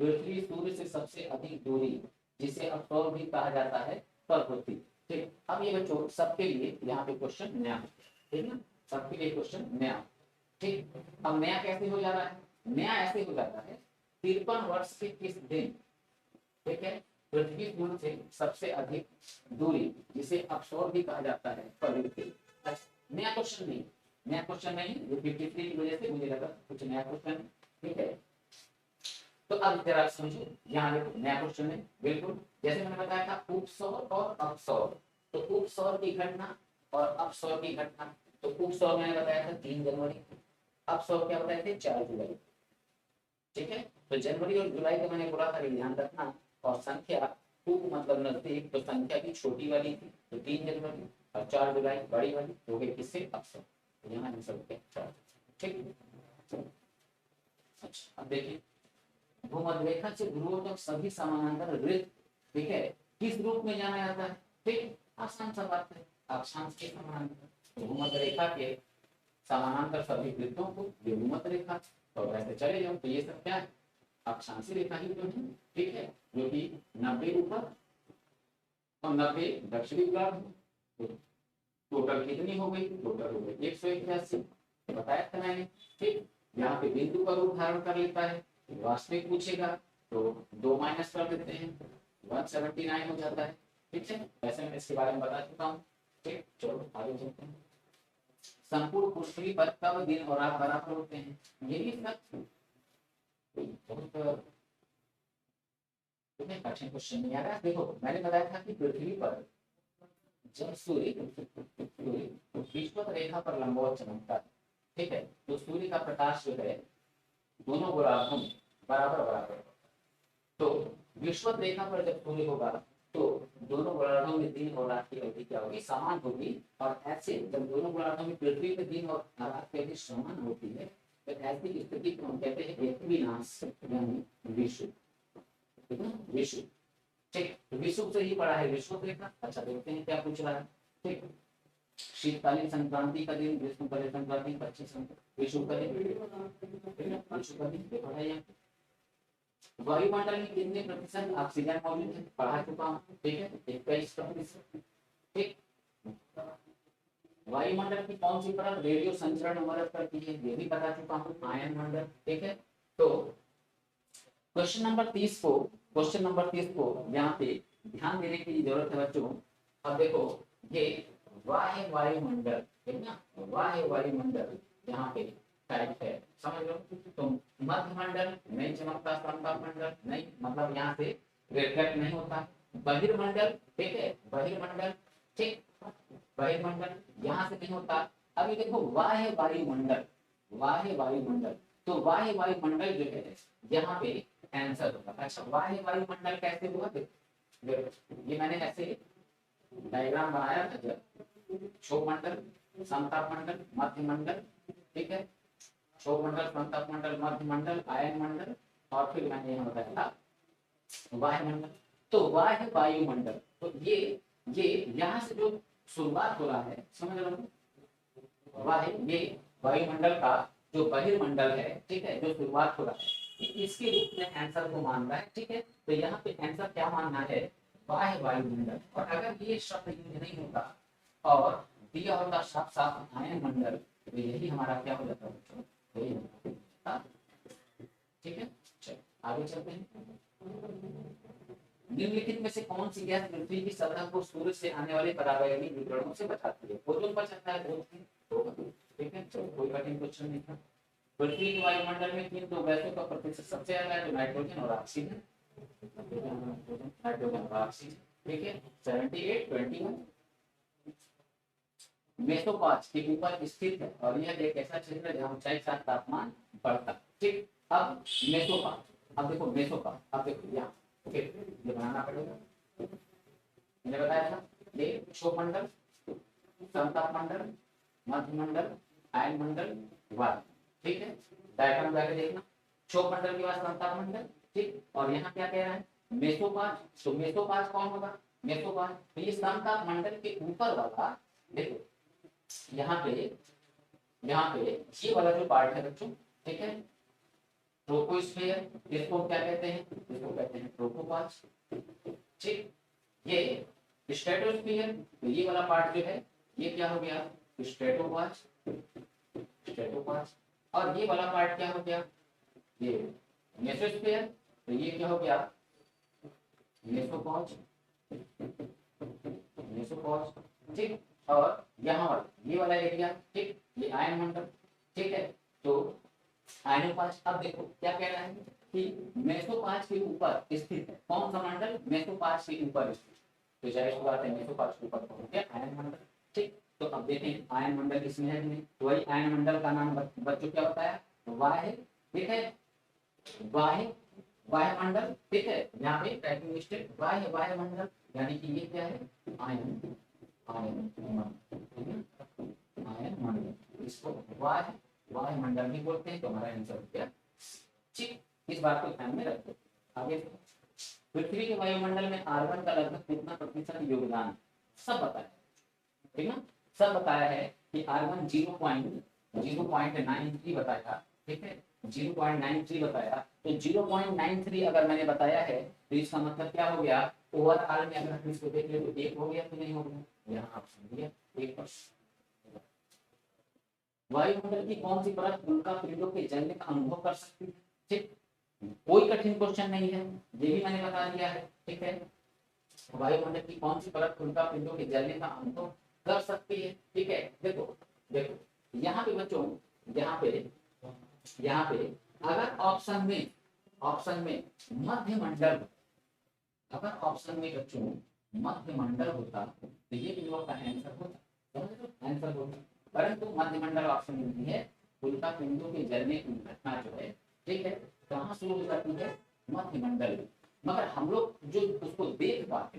पृथ्वी सूर्य से सबसे अधिक दूरी, जिसे अक्षौर भी कहा जाता है, पर होती, ठीक। अब ये बच्चों सबके लिए यहाँ पे क्वेश्चन नया, ठीक है, सबके लिए क्वेश्चन नया, ठीक। अब नया कैसे हो जा रहा है, नया ऐसे हो जाता है 53 वर्ष के किस दिन, ठीक है, पृथ्वी सूर्य से सबसे अधिक दूरी, जिसे अक्षौर भी कहा जाता है, पर होती। नया क्वेश्चन नहीं, नया क्वेश्चन नहीं, ये 53 की वजह से मुझे लगा कुछ नया क्वेश्चन, ठीक है। तो अब जरा समझो, यहाँ देखो नया क्वेश्चन है बिल्कुल, जैसे मैंने बताया था उपसौर और अपसौर, तो उपसौर की घटना और अपसौर की घटना, तो उपसौर मैंने बताया था 3 जनवरी, अपसौर क्या बताए थे 4 जुलाई, ठीक है। तो जनवरी और जुलाई का मैंने बोला था ध्यान रखना, और संख्या उप मतलब नजदीक, तो संख्या भी छोटी वाली थी, तो 3 जनवरी और 4 जुलाई बड़ी वाली, तो गए किससे, अपसौर, तो यहाँ आंसर हो गया 4, ठीक। अच्छा अब देखिए, भूमध्य रेखा से ध्रुवों तक सभी समानांतर वृत्त, ठीक है, किस रूप में जाना जाता है, ठीक, आसान सा बात है, अक्षांश के समानांतर, तो भूमध्य रेखा के समानांतर सभी वृत्तों को ये भूमध्य रेखा, तो वैसे चले जाओ तो ये सब क्या है, अक्षांशीय रेखा ही तो है, ठीक है, जो कि 90 ऊपर और 90 दक्षिणी गोलार्ध, तो टोटल कितनी हो गई, टोटल हो गई 181, बताया था मैंने, ठीक। यहाँ पे बिंदु का रूप धारण कर लेता है, वास्तविक पूछेगा तो 2 माइनस कर देते हैं, 179 हो जाता है, ठीक है, वैसे मैं इसके बारे में बता चुका हूँ, ठीक। चलो आगे चलते हैं, संपूर्ण पृथ्वी पर कब दिन और रात बराबर होते हैं, ये भी सब बहुत कठिन क्वेश्चन नहीं आ रहा है। देखो मैंने बताया था कि पृथ्वी पर जब सूर्य विषुवत रेखा पर लंबवत चमकता है, ठीक है, तो सूर्य का प्रकाश जो है दोनों गोलार्धों में बराबर बराबर, तो विषुवत रेखा पर जब सूर्य होगा तो दोनों गोलार्धों में दिन और रात की अवधि क्या होगी, समान होगी, और ऐसे जब दोनों गोलार्धों में पृथ्वी पे दिन और रात की अवधि समान होती है, तो ऐसी स्थिति को हम कहते हैं इक्विनॉक्स, यानी विषुव, ठीक है, विषुव, ठीक, विषुव से ही पढ़ा है विषुवत रेखा। अच्छा देखते हैं क्या पूछ रहा है, ठीक, शीतकालीन संक्रांति का दिन, ग्रीष्मकालीन संक्रांति 25 विषुव का दिन, विषुव का दिन पढ़ा है। वायुमंडल में कितने प्रतिशत ऑक्सीजन मौजूद है, पढ़ा चुका हूँ, ठीक है, 21%, ठीक। वायुमंडल की कौन सी परत रेडियो संचरण में मदद करती है, ये भी बता चुका हूँ, आयन मंडल, ठीक है। तो क्वेश्चन नंबर 30 को यहाँ पे ध्यान देने की जरूरत है बच्चों। अब देखो ये वाह्य वायुमंडल, ठीक ना, वाह्य वायुमंडल यहाँ पे टाइप है, समझ लो। तो मध्य मंडल नहीं चमकता, समताप मंडल नहीं, मतलब यहाँ से रिफ्लेक्ट नहीं होता। बहिर्मंडल, ठीक है, बहिर्मंडल, ठीक, बहिर्मंडल यहाँ से नहीं होता। अभी देखो बाह्य वायुमंडल, बाह्य वायुमंडल, तो बाह्य वायुमंडल जो है यहाँ पे आंसर होगा। अच्छा बाह्य वायुमंडल कैसे हुआ, देखो ये मैंने ऐसे डायग्राम बनाया था, जब क्षोभ मंडल, समताप मंडल, मध्य मंडल, ठीक है, क्षोभ मंडल, समताप मंडल, मध्य मंडल, आयन मंडल, और फिर मैंने यहाँ बताया था वायुमंडल। तो वाह्य वायुमंडल, तो ये यहाँ से जो शुरुआत हो रहा है, समझ लो, वाह्य ये वायुमंडल का जो बहिर्मंडल है, ठीक है, जो शुरुआत हो रहा है, इसके रूप में आंसर को मान रहा है, ठीक है। तो यहाँ पे आंसर क्या मानना है, बाह्य वायुमंडल। और अगर ये शब्द यूज नहीं होता और दिया होता साफ साफ आयन मंडल, तो यही हमारा क्या हो जाता है, यही होता, ठीक है। चलो आगे चलते हैं। निम्नलिखित में से कौन सी गैस पृथ्वी की सतह को सूर्य से आने वाले पराबैंगनी विकिरणों से बचाती है, ओजोन बचाता है, ठीक है। चलो कोई कठिन क्वेश्चन नहीं था। पृथ्वी के वायुमंडल में किन दो गैसों का प्रतिशत सबसे ज्यादा है, तो नाइट्रोजन और ऑक्सीजन, नाइट्रोजन और ऑक्सीजन, ठीक है, 78-21। मेसोपॉज के ऊपर स्थित है, और यह एक ऐसा क्षेत्र है जहाँ ऊंचाई के तापमान बढ़ता है, ठीक। अब मेसोपॉज, अब देखो मेसोपॉज, अब देखो यहाँ फिर ये बनाना पड़ेगा। मैंने बताया था ये क्षोभ मंडल, समताप मंडल, मध्य मंडल, आयन मंडल, वायु, ठीक है। डायग्राम जाके देखना, क्षोभ मंडल के बाद समताप मंडल, ठीक। और यहाँ क्या कह रहा है, मेसोपाज। तो मेसोपाज कौन होगा, मेसोपाज। तो ये समताप मंडल के ऊपर वाला, देखो यहाँ पे ये वाला जो पार्ट है बच्चों, ठीक है, ट्रोपोस्फीयर, इसको क्या कहते हैं, इसको कहते हैं ट्रोपोपाज, ठीक। ये स्ट्रेटोस्फीयर, तो ये वाला पार्ट जो है ये क्या हो गया, स्ट्रेटोपाज, स्ट्रेटोपाज। और ये वाला पार्ट क्या हो गया, ये मेसोस्फीयर, तो ये क्या हो गया, मेसोपॉज, मेसोपॉज, ठीक। और यहाँ वाला ये वाला एरिया, ठीक, ये आयन मंडल, ठीक है। तो आयनोपाज, अब देखो क्या कह रहा है कि मेसोपाज के ऊपर स्थित है कौन सा मंडल, मेसोपाज के ऊपर स्थित। तो जाहिर सी बात है मेसोपाज के ऊपर हो गया आयन मंडल, ठीक। तो अब देखें आयन मंडल किसमें है, तो वही आयन मंडल का नाम बच्चों क्या बताया, वाय, ठीक है, वाय, वायुमंडल, ठीक है। यहाँ पे टाइपिंग मिस्टेक, वायुमंडल, यानी कि ये क्या है, आयन, आयन मंडल, आयन मंडल, इसको वायुमंडल भी बोलते हैं। तो हमारा आंसर हो गया, ठीक। इस बात को ध्यान में रखो। आगे पृथ्वी के वायुमंडल में आर्गन का लगभग कितना प्रतिशत योगदान है, सब बताया, ठीक ना, सब बताया है कि आर्गन 0.93 बताया, ठीक है, 0.93 बताया। तो 0.93 अगर मैंने बताया है तो इसका मतलब क्या हो गया, ओवरऑल में अगर हम इसको देख ले तो 1 हो गया कि नहीं हो गया, यहाँ ऑप्शन दिया 1%। वायुमंडल की कौन सी परत उल्कापिंडों के जलने का अनुभव कर सकती है, ठीक। कोई कठिन क्वेश्चन नहीं है, ये भी मैंने बता दिया है, ठीक है। वायुमंडल की कौन सी परत उल्कापिंडों के जलने का अनुभव कर सकती है, ठीक है। देखो देखो यहाँ पे बच्चों, यहाँ पे अगर ऑप्शन में मध्य मंडल, अगर ऑप्शन में बच्चों मध्य मंडल होता तो ये भी का आंसर होता, आंसर होता। परंतु मध्य मंडल ऑप्शन में नहीं है, उल्कापिंडों के जलने की घटना जो है, ठीक है, कहाँ शुरू हो जाती है, मध्य मंडल में। मगर हम लोग जो उसको देख पाते,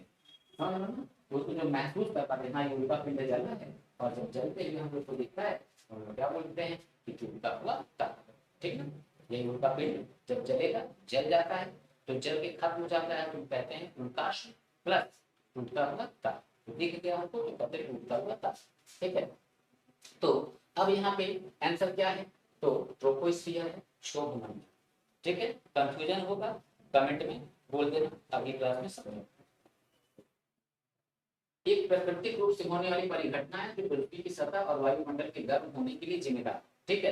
समझ लो ना, उसको जो महसूस कर पाते, हाँ ये उल्कापिंड जल रहा है, और जब जलते हुए हम लोग को दिखता है तो हम लोग क्या बोलते हैं कि टूटा हुआ तारा, ठीक है। यही उल्कापिंड जब जलेगा, जल जाता है, तो जल के खत्म हो जाता है, तो कहते हैं उल्काश प्लस टूटता हुआ तारा। तो दिख गया हमको तो कहते हैं टूटता हुआ तारा, ठीक है। तो अब यहाँ पे आंसर क्या है, तो ट्रोपोस्फियर है, क्षोभ मंडल, ठीक है। कंफ्यूजन होगा कमेंट में बोल देना, अगली क्लास में समझो। एक प्राकृतिक रूप से होने वाली परिघटना है जो पृथ्वी की सतह और वायुमंडल के गर्म होने के लिए जिम्मेदार, ठीक है,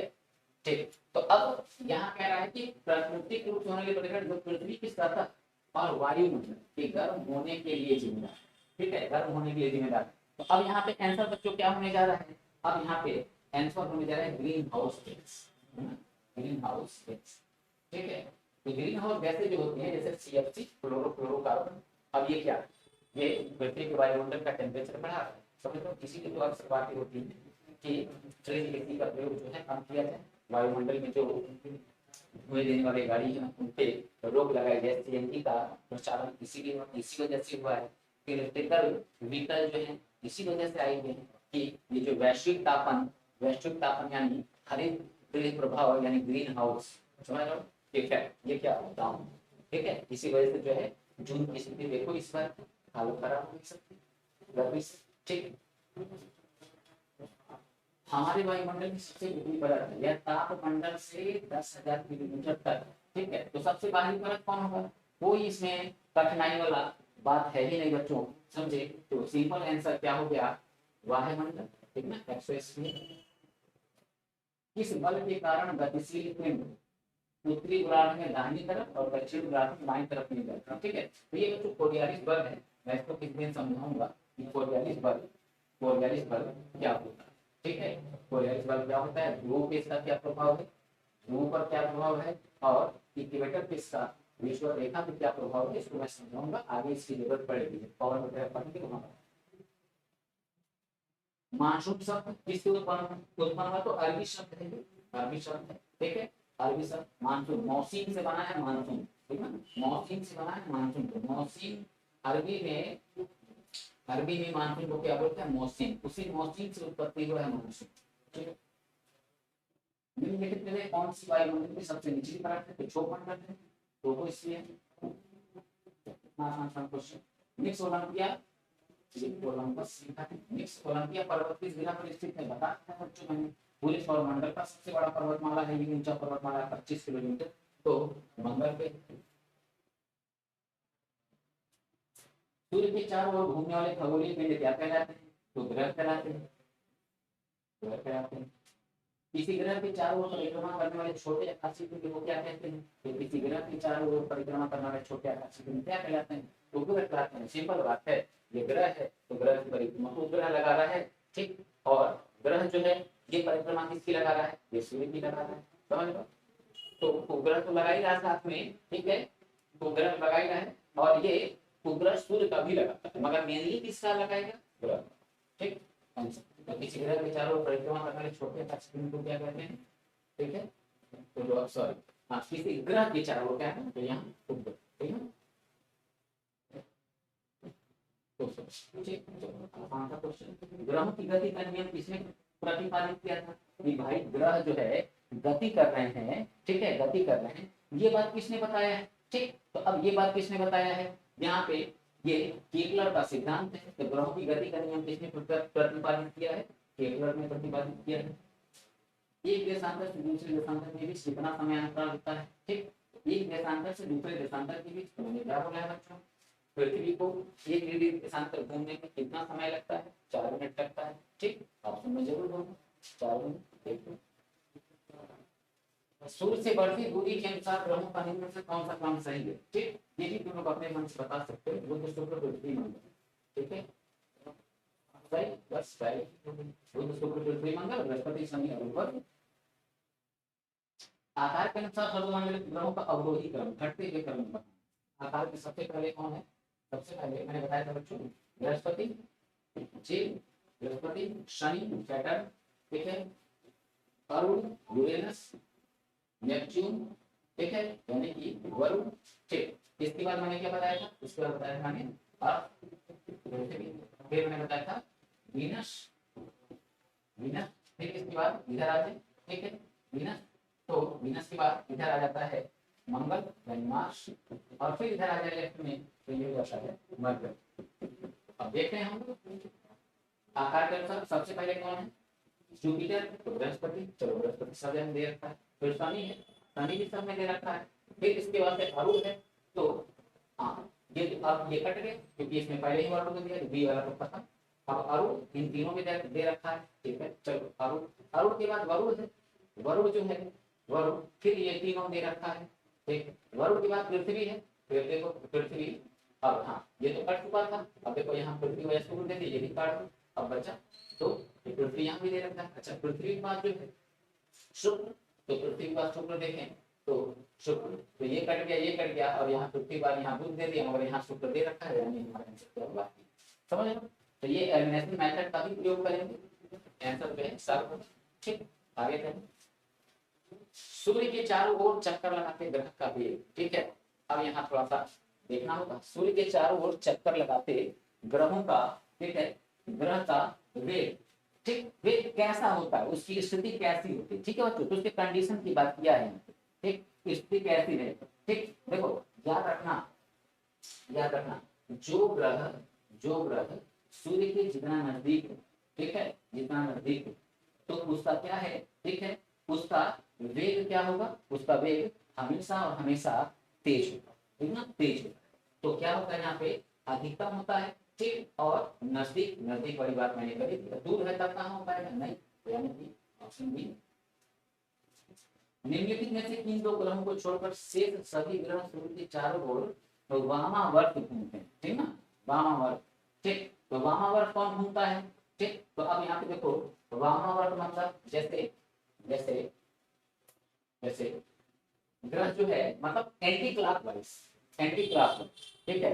ठीक। तो अब यहाँ कह रहा है कि प्राकृतिक रूप से होने वाली परिघटना जो पृथ्वी की सतह और वायुमंडल के गर्म होने के लिए जिम्मेदार, ठीक है, गर्म होने के लिए जिम्मेदार। तो अब यहाँ पे आंसर बच्चों क्या होने जा रहा है, अब यहाँ पे आंसर होने जा रहा है green house gas, green house gas, ठीक है। तो ग्रीन हाउस गैसें जो होती है जैसे CFC, क्लोरोफ्लोरोकार्बन, अब ये क्या, ये पृथ्वी के वायुमंडल का टेम्परेचर बढ़ा रहा है, समझ लो। इसीलिए तो अक्सर बातें होती है कि फ्रिज एसी का प्रयोग जो है कम किया जाए, वायुमंडल में जो धुएं देने वाली गाड़ी है उन पे रोक लगाई जाए, CNG का प्रचालन इसीलिए इसी वजह से हुआ है। इलेक्ट्रिकल व्हीकल जो है इसी वजह से आई है कि ये जो वैश्विक तापन यानी हरित गृह प्रभाव यानी ग्रीन हाउस, समझ लो, ठीक है, ये क्या होता हूँ, ठीक है। इसी वजह से जो है जून की स्थिति देखो इस बार हालत खराब हो सकती है गर्मी से, ठीक। हमारे वायुमंडल की सबसे ऊपरी परत है यह तापमंडल से 10,000 किलोमीटर तक, ठीक है। तो सबसे बाहरी परत कौन होगा, कोई इसमें कठिनाई वाला बात है ही नहीं बच्चों, समझे। तो सिंपल आंसर क्या हो गया, वायुमंडल, ठीक ना, एक्सोस्फीयर। किस बल के कारण गतिशील पिंड उत्तरी गोलार्ध में दाहिनी तरफ और दक्षिण गोलार्ध में बाईं तरफ नहीं जाता, ठीक है। तो ये बच्चों कोरियालिस बल है, मैं इसको किस दिन समझाऊंगा कि कोरियालिस बल क्या होता है, ठीक है। कोरियालिस बल क्या होता है, ध्रुव पे इसका क्या प्रभाव है, ध्रुव पर क्या प्रभाव है, और इक्वेटर पे इसका विषुवत रेखा पे क्या प्रभाव है, इसको मैं समझाऊंगा आगे, इसकी जरूरत पड़ेगी पावर वगैरह पढ़ेंगे वहां पर। मानसून शब्द किससे उत्पन्न हुआ, तो अरबी शब्द है, अरबी शब्द है, ठीक है, अरबी शब्द मानसून, मौसम से बना है मानसून, ठीक है। मौसिन से बना है मानसून को, मौसिन अरबी में मानसून को क्या बोलते हैं, मौसिन, उसी मौसिन से उत्पत्ति हुआ है मानसून, ठीक है। निम्नलिखित में कौन सी वायुमंडल की सबसे निचली परत है, पिछोपमंडल है, तो इसलिए आसान क्वेश्चन। निक्स ओलंपिया, निक्स ओलंपिया पर्वत किस जिला पर स्थित है, बता बच्चों मैंने, पूरे सौरमंडल का सबसे बड़ा पर्वतमाला है, ये ऊंचा पर्वतमाला 25 किलोमीटर, तो मंगल पे। सूर्य के चारों ओर घूमने वाले खगोलीय पिंड क्या कहलाते हैं, तो ग्रह कहलाते हैं, ग्रह कहलाते हैं। किसी ग्रह के चारों ओर परिक्रमा करने वाले छोटे आकाशीय पिंड को क्या कहते हैं, तो किसी ग्रह के चारों ओर परिक्रमा करने वाले छोटे आकाशीय पिंड क्या कहलाते हैं, उपग्रह कहलाते हैं। सिंपल बात है, ये ग्रह है तो ग्रह की परिक्रमा उपग्रह लगा रहा है, ठीक। और ग्रह जो है ये परिक्रमा किसकी लगा रहा है, ये सूर्य की लगा रहा है, समझ लो। तो उपग्रह तो लगा ही रहा साथ में, ठीक है, उपग्रह लगा ही रहा है, और ये उपग्रह सूर्य का भी लगाता है, मगर मेनली किसका लगाएगा, ग्रह, ठीक। तो किसी ग्रह के चारों ओर परिक्रमा करने वाले छोटे आकाशीय पिंड को क्या कहते हैं, ठीक है। तो सॉरी, हाँ, किसी ग्रह के चारों ओर क्या है, तो यहाँ उपग्रह, ठीक है। ग्रहों की गति का नियम किसने प्रतिपादित किया था, कि भाई ग्रह जो है गति कर रहे हैं, ठीक है, गति कर रहे हैं, ये बात किसने बताया है, ठीक। तो अब ये बात किसने बताया है, यहाँ पे ये केपलर का सिद्धांत है। तो ग्रहों की गति का नियम किसने प्रतिपादित किया है, केपलर ने प्रतिपादित किया है। एक देशांतर से दूसरे देशांतर के बीच कितना समय अंतराल होता है, ठीक। एक देशांतर से दूसरे देशांतर के बीच मैंने क्या बोला है बच्चों, पृथ्वी को एक देशांतर घूमने में कितना समय लगता है, 4 मिनट लगता है, ठीक। ऑप्शन में जरूर होगा 4 मिनट। सूर्य से बढ़ती दूरी के अनुसार ग्रहों का निम्न से कौन सा क्रम सही है, ठीक। ये भी तुम लोग अपने मन से बता सकते हो, बुध शुक्र पृथ्वी मंगल, ठीक है, सही, बस सही, बुध शुक्र पृथ्वी मंगल, बृहस्पति शनि और गुरु। आकार के अनुसार सर्वमंडलित ग्रहों का अवरोही क्रम, घटते हुए क्रम बताओ। आकार के सबसे पहले कौन है, सबसे पहले मैंने बताया था बच्चों, बृहस्पति, बृहस्पति, शनि, सैटर्न, ठीक है, अरुण, यूरेनस, नेपच्यून, ठीक है, यानी कि वरुण, ठीक। इसके बाद मैंने क्या बताया था, उसके बाद बताया था मैंने पृथ्वी, फिर मैंने बताया था वीनस, वीनस, फिर इसके बाद इधर आ जाए, ठीक है, वीनस, तो वीनस के बाद इधर आ जाता है मंगल, यानी मार्स, और फिर इधर आ जाए लेफ्ट में, तो ये हो जाता है मरकरी। अब देखते हैं हम आकार के अनुसार सबसे पहले कौन है, जुपिटर, तो बृहस्पति, चलो बृहस्पति सब जगह दे रखा है, फिर शनि है, शनि भी सब में दे रखा है, फिर इसके बाद से अरुण है, तो हाँ ये अब ये कट गए क्योंकि इसमें पहले ही वरुण दिया, बी वाला तो पता। अब अरुण इन तीनों में दे रखा है, ठीक है, चलो अरुण, अरुण के बाद वरुण है, वरुण जो है वरुण, फिर ये तीनों दे रखा है, ठीक। वरुण के बाद पृथ्वी है, फिर देखो पृथ्वी, अब हाँ ये तो कट चुका था, अब देखो यहाँ पृथ्वी वजह से दे दी, ये भी काट दो, अब बचा तो पृथ्वी यहाँ भी दे रखा है। अच्छा पृथ्वी के बाद जो है शुक्र, तो पृथ्वी के बाद शुक्र देखें तो शुक्र, तो ये कट गया, ये कट गया, और यहाँ पृथ्वी के बाद यहाँ बुध दे दिया, मगर यहाँ शुक्र दे रखा है, यानी हमारे आंसर होगा, समझ लो। तो ये एलिमिनेशन मेथड का भी प्रयोग करेंगे, आंसर जो है सारा, ठीक। आगे चलें, सूर्य के चारों ओर चक्कर लगाते ग्रह का वेग, ठीक है। अब यहाँ थोड़ा सा देखना होगा, सूर्य के चारों ओर चक्कर लगाते ग्रहों का, ठीक है, ग्रह का वेग, ठीक, वेग कैसा होता है, उसकी स्थिति कैसी होती है, ठीक है बच्चों, तो उसके कंडीशन की बात किया है, ठीक, स्थिति कैसी है, ठीक। देखो याद रखना जो ग्रह सूर्य के जितना नजदीक, ठीक है, जितना नजदीक, तो उसका क्या है, ठीक है, उसका वेग क्या होगा, उसका वेग हमेशा और हमेशा तेज होगा, ठीक ना, तेज होगा। तो क्या होता है यहाँ पे अधिकतम होता है, ठीक, और नजदीक वाली बात मैंने करी, दूर है तब कहाँ हो पाएगा, नहीं, तो यानी कि ऑप्शन बी। निम्नलिखित में से किन दो ग्रहों को छोड़कर शेष सभी ग्रह सूर्य के चारों ओर तो वामावर्त घूमते हैं, ठीक ना, वामावर्त, ठीक। तो वामावर्त कौन घूमता है, ठीक। तो अब यहाँ पे देखो वामावर्त मतलब जैसे जैसे जैसे ग्रह जो है मतलब एंटी क्लॉकवाइज, ठीक है,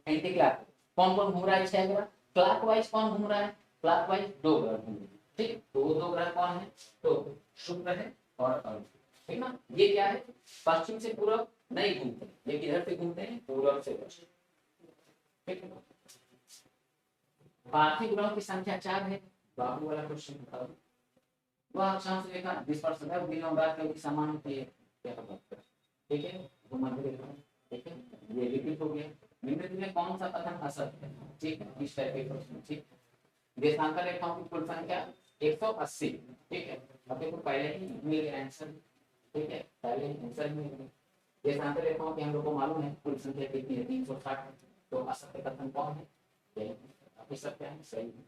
एंटी क्लॉक कौन कौन घूम रहा है, 6 ग्रह, क्लॉकवाइज कौन घूम रहा है, क्लॉकवाइज 2 ग्रह घूम रहे हैं, ठीक। तो 2 ग्रह कौन है, तो शुक्र है और अरुण, ठीक ना। ये क्या है, पश्चिम से पूर्व नहीं घूमते, ये किधर से घूमते हैं, पूर्व से पश्चिम। ठीक है, पार्थिव ग्रहों की संख्या 4 है। बाबू वाला क्वेश्चन बताओ, वह अक्षांश रेखा जिस पर सदैव दिन और रात की समान होती है, क्या बात कर, ठीक है, भूमध्य रेखा। ठीक है, ये रिपीट हो गया। निम्नलिखित में कौन सा कथन असत्य है, ठीक है, इस टाइप के क्वेश्चन। ठीक, देशांतर रेखाओं की कुल संख्या 180। ठीक है, अब देखो पहले ही मेरे आंसर, ठीक है, पहले ही आंसर में देशांतर रेखाओं की हम लोग को मालूम है कुल संख्या कितनी है, 360। तो असत्य कथन कौन है, यही सत्य है, सही है।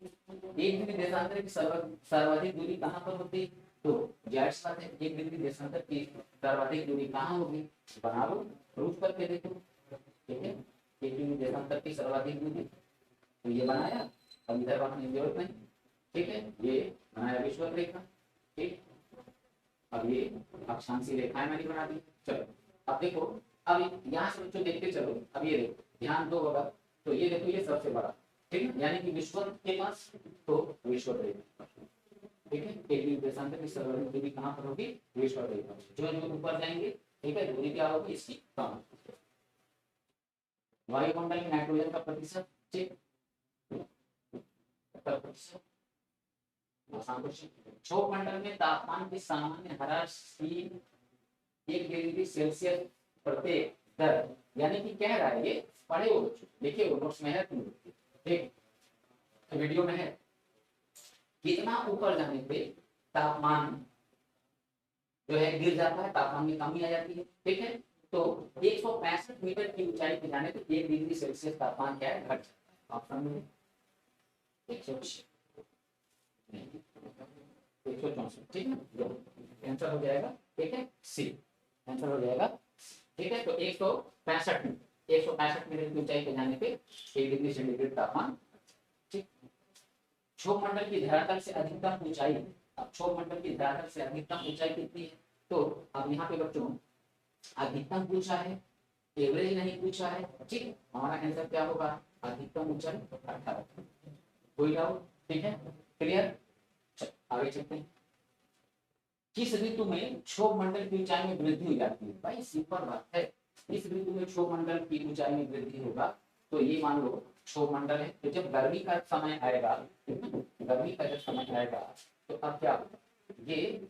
एक डिग्री देशांतर की सर्वाधिक दूरी कहाँ पर होती है, तो जाहिर सी बात है एक डिग्री देशांतर की सर्वाधिक दूरी कहाँ होगी, बना लो, प्रूफ करके देखो। ठीक है, एक डिग्री देशांतर की सर्वाधिक दूरी, तो ये बनाया, अब इधर बनाने की जरूरत नहीं। ठीक है, ये बनाया विषुवत रेखा। ठीक, अब ये अक्षांशीय रेखाएं मैंने बना दी। चलो अब देखो, अब यहाँ से बच्चों देखते चलो, अब ये देखो ध्यान दो अगर, तो ये देखो ये सबसे बड़ा, ठीक है, यानी कि विषुवत के पास तो विषुवत रेखा। ठीक है, एक देशांतर की सर्वाधिक दूरी कहाँ पर होगी, विषुवत रेखा। जो जो ऊपर जाएंगे, ठीक है, दूरी क्या होगी इसकी कम। वायुमंडल में नाइट्रोजन का प्रतिशत, ठीक, क्षोभ मंडल में तापमान की सामान्य ह्रास 1 डिग्री सेल्सियस प्रत्येक दर, यानी कि कह रहा है ये, पढ़े हो बच्चों, देखिए वो नोट्स में है, ठीक, वीडियो में है, कितना ऊपर जाने पे तापमान जो है गिर जाता है, तापमान में कमी आ जाती है। ठीक है, तो 165 मीटर की ऊंचाई पे जाने पे 1 डिग्री सेल्सियस तापमान क्या है, घट जाता है। ऑप्शन में 164, ठीक है, आंसर हो जाएगा। ठीक है, सी आंसर हो जाएगा। ठीक है, तो 165 मीटर की ऊंचाई पे जाने पे 1 डिग्री सेंटीग्रेड तापमान। ठीक, क्षोभ मंडल की धरातल से अधिकतम ऊंचाई, अब क्षोभ मंडल की धरातल से अधिकतम ऊंचाई कितनी है, तो अब यहाँ पे बच्चों अधिकतम पूछा है, एवरेज नहीं पूछा है। ठीक, हमारा आंसर क्या होगा, अधिकतम ऊंचाई 18। कोई डाउट, ठीक है, क्लियर, आगे चलते हैं। किस ऋतु में क्षोभ मंडल की ऊंचाई में वृद्धि हो जाती है, भाई सिंपल बात है, इस ऋतु में क्षोभ मंडल की ऊंचाई में वृद्धि होगा, तो ये मान लो क्षोभ मंडल है, तो जब गर्मी का समय आएगा, गर्मी का जब समय आएगा, तो अब क्या होगा, ये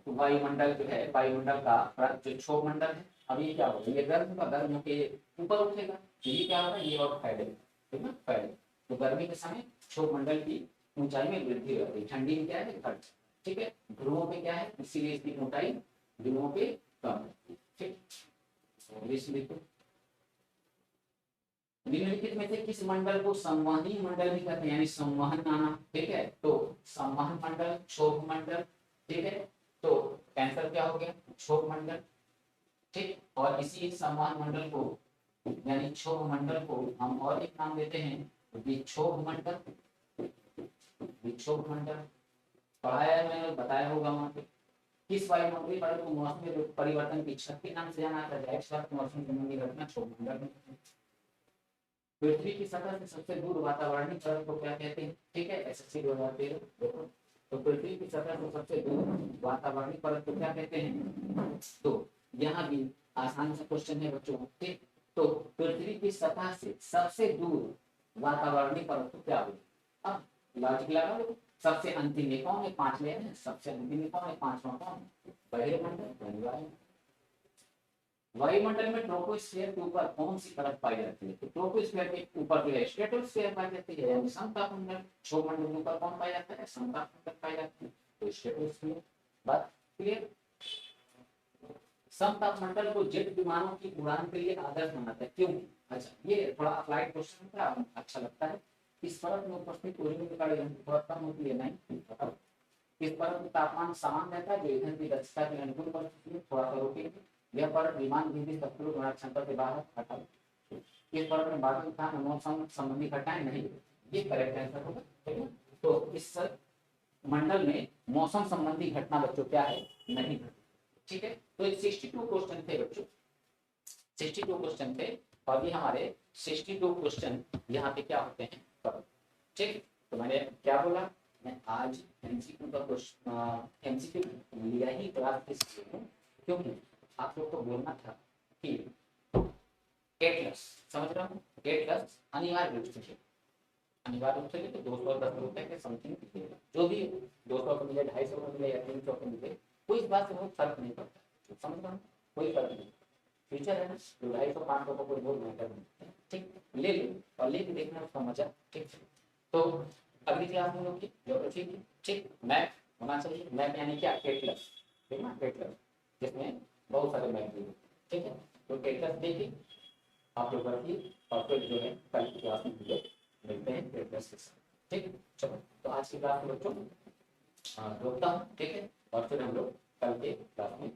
वायुमंडल जो है, वायुमंडल का जो क्षोभ मंडल है, अब ये क्या होगा, ये गर्म का गर्म होके ऊपर उठेगा, तो ये क्या होगा, ये और फैलेगा, ठीक है, फैलेगा। तो गर्मी के समय क्षोभ मंडल की ऊंचाई में वृद्धि हो जाती है, ठंडी में क्या है, घट। ठीक है, ध्रुवों पे क्या है, इसीलिए इसकी मोटाई ध्रुवों पे कम है। ठीक, निम्नलिखित में से किस मंडल को संवहनी मंडल भी कहते हैं, यानी संवहन नाना। ठीक है, तो संवहन मंडल, क्षोभ मंडल। ठीक है, तो आंसर क्या हो गया, क्षोभ मंडल। ठीक, और इसी संवहन मंडल को यानी क्षोभ मंडल को हम और एक नाम देते हैं विक्षोभ मंडल। विक्षोभ मंडल पढ़ाया मैंने, बताया होगा वहां पे। किस वायुमंडलीय परत को मौसमी परिवर्तन की छत के नाम से जाना जाता है, मौसम संबंधी घटना क्षोभ मंडल में। पृथ्वी की सतह से सबसे दूर वातावरणीय परत को क्या कहते हैं, ठीक है, एसएससी 2013 देखो, तो पृथ्वी की सतह से सबसे दूर वातावरणीय परत को क्या कहते हैं, तो यहाँ भी आसान सा क्वेश्चन है बच्चों। ठीक, तो पृथ्वी की सतह से सबसे दूर वातावरणीय परत को क्या बोलते, अब लॉजिक लगा लो, सबसे अंतिम में कौन है, 5 लेयर है, सबसे अंतिम में कौन है, 5वां कौन है, बहिर्मंडल। वायुमंडल में ट्रोपोस्फीयर के ऊपर कौन सी परत पाई जाती है, तो ट्रोपोस्फीयर के ऊपर जो है स्ट्रेटोस्फीयर पाई जाती है, यानी समताप मंडल। क्षोभ मंडल के ऊपर कौन पाया जाता है, समताप मंडल पाई जाती है, तो स्ट्रेटोस्फीयर। बात क्लियर। समताप मंडल को जेट विमानों की उड़ान के लिए आदर्श मानता है, क्यों, अच्छा ये थोड़ा अप्लाइड क्वेश्चन था, अच्छा लगता है। इस परत में उपस्थित ऊर्जा का थोड़ा कम होती है, नहीं, इस परत में तापमान समान रहता है, जो ईंधन की दक्षता के अनुकूल परिस्थिति में थोड़ा सा रोकेगी। यह परत विमान की शत्रु गुणा क्षमता के बाहर हटा। इस परत में बादल का मौसम संबंधी घटनाएं नहीं, ये करेक्ट आंसर होगा। ठीक है, तो इस मंडल में मौसम संबंधी घटना बच्चों क्या है, नहीं। ठीक है, तो 62 क्वेश्चन थे बच्चों, 62 क्वेश्चन थे, और ये हमारे 62 क्वेश्चन यहाँ पे क्या होते हैं, ठीक। तो मैंने क्या बोला, मैं आज एमसीक्यू का क्वेश्चन एमसीक्यू लिया ही क्लास इसलिए हूँ क्योंकि आप लोग को बोलना था कि 8 समझ रहा हूँ, 8 अनिवार्य रूप से, अनिवार्य रूप से तो 210 रुपए के समथिंग मिलेगा, जो भी 200 का मिले, 250 का मिले या 300 का मिले, कोई इस बात से बहुत फर्क नहीं पड़ता, समझ रहा हूँ, कोई फर्क नहीं। फ्यूचर है ना, 250 500 का कोई बहुत मैटर नहीं, ठीक, ले लो और लेके देखना उसका मजा, ठीक। तो अगली क्लास में लोग की ज्योग्राफी की, ठीक, मैथ होना चाहिए, मैथ यानी क्या, 8+, ठीक ना, 8+, जिसमें बहुत सारे मैथ भी, ठीक है। तो 8+ देखिए आप लोग रखिए और फिर जो है कल की क्लास में मिलते हैं 8+6, ठीक। चलो तो आज की क्लास में बच्चों रोकता हूँ, ठीक है, और फिर हम लोग कल के क्लास में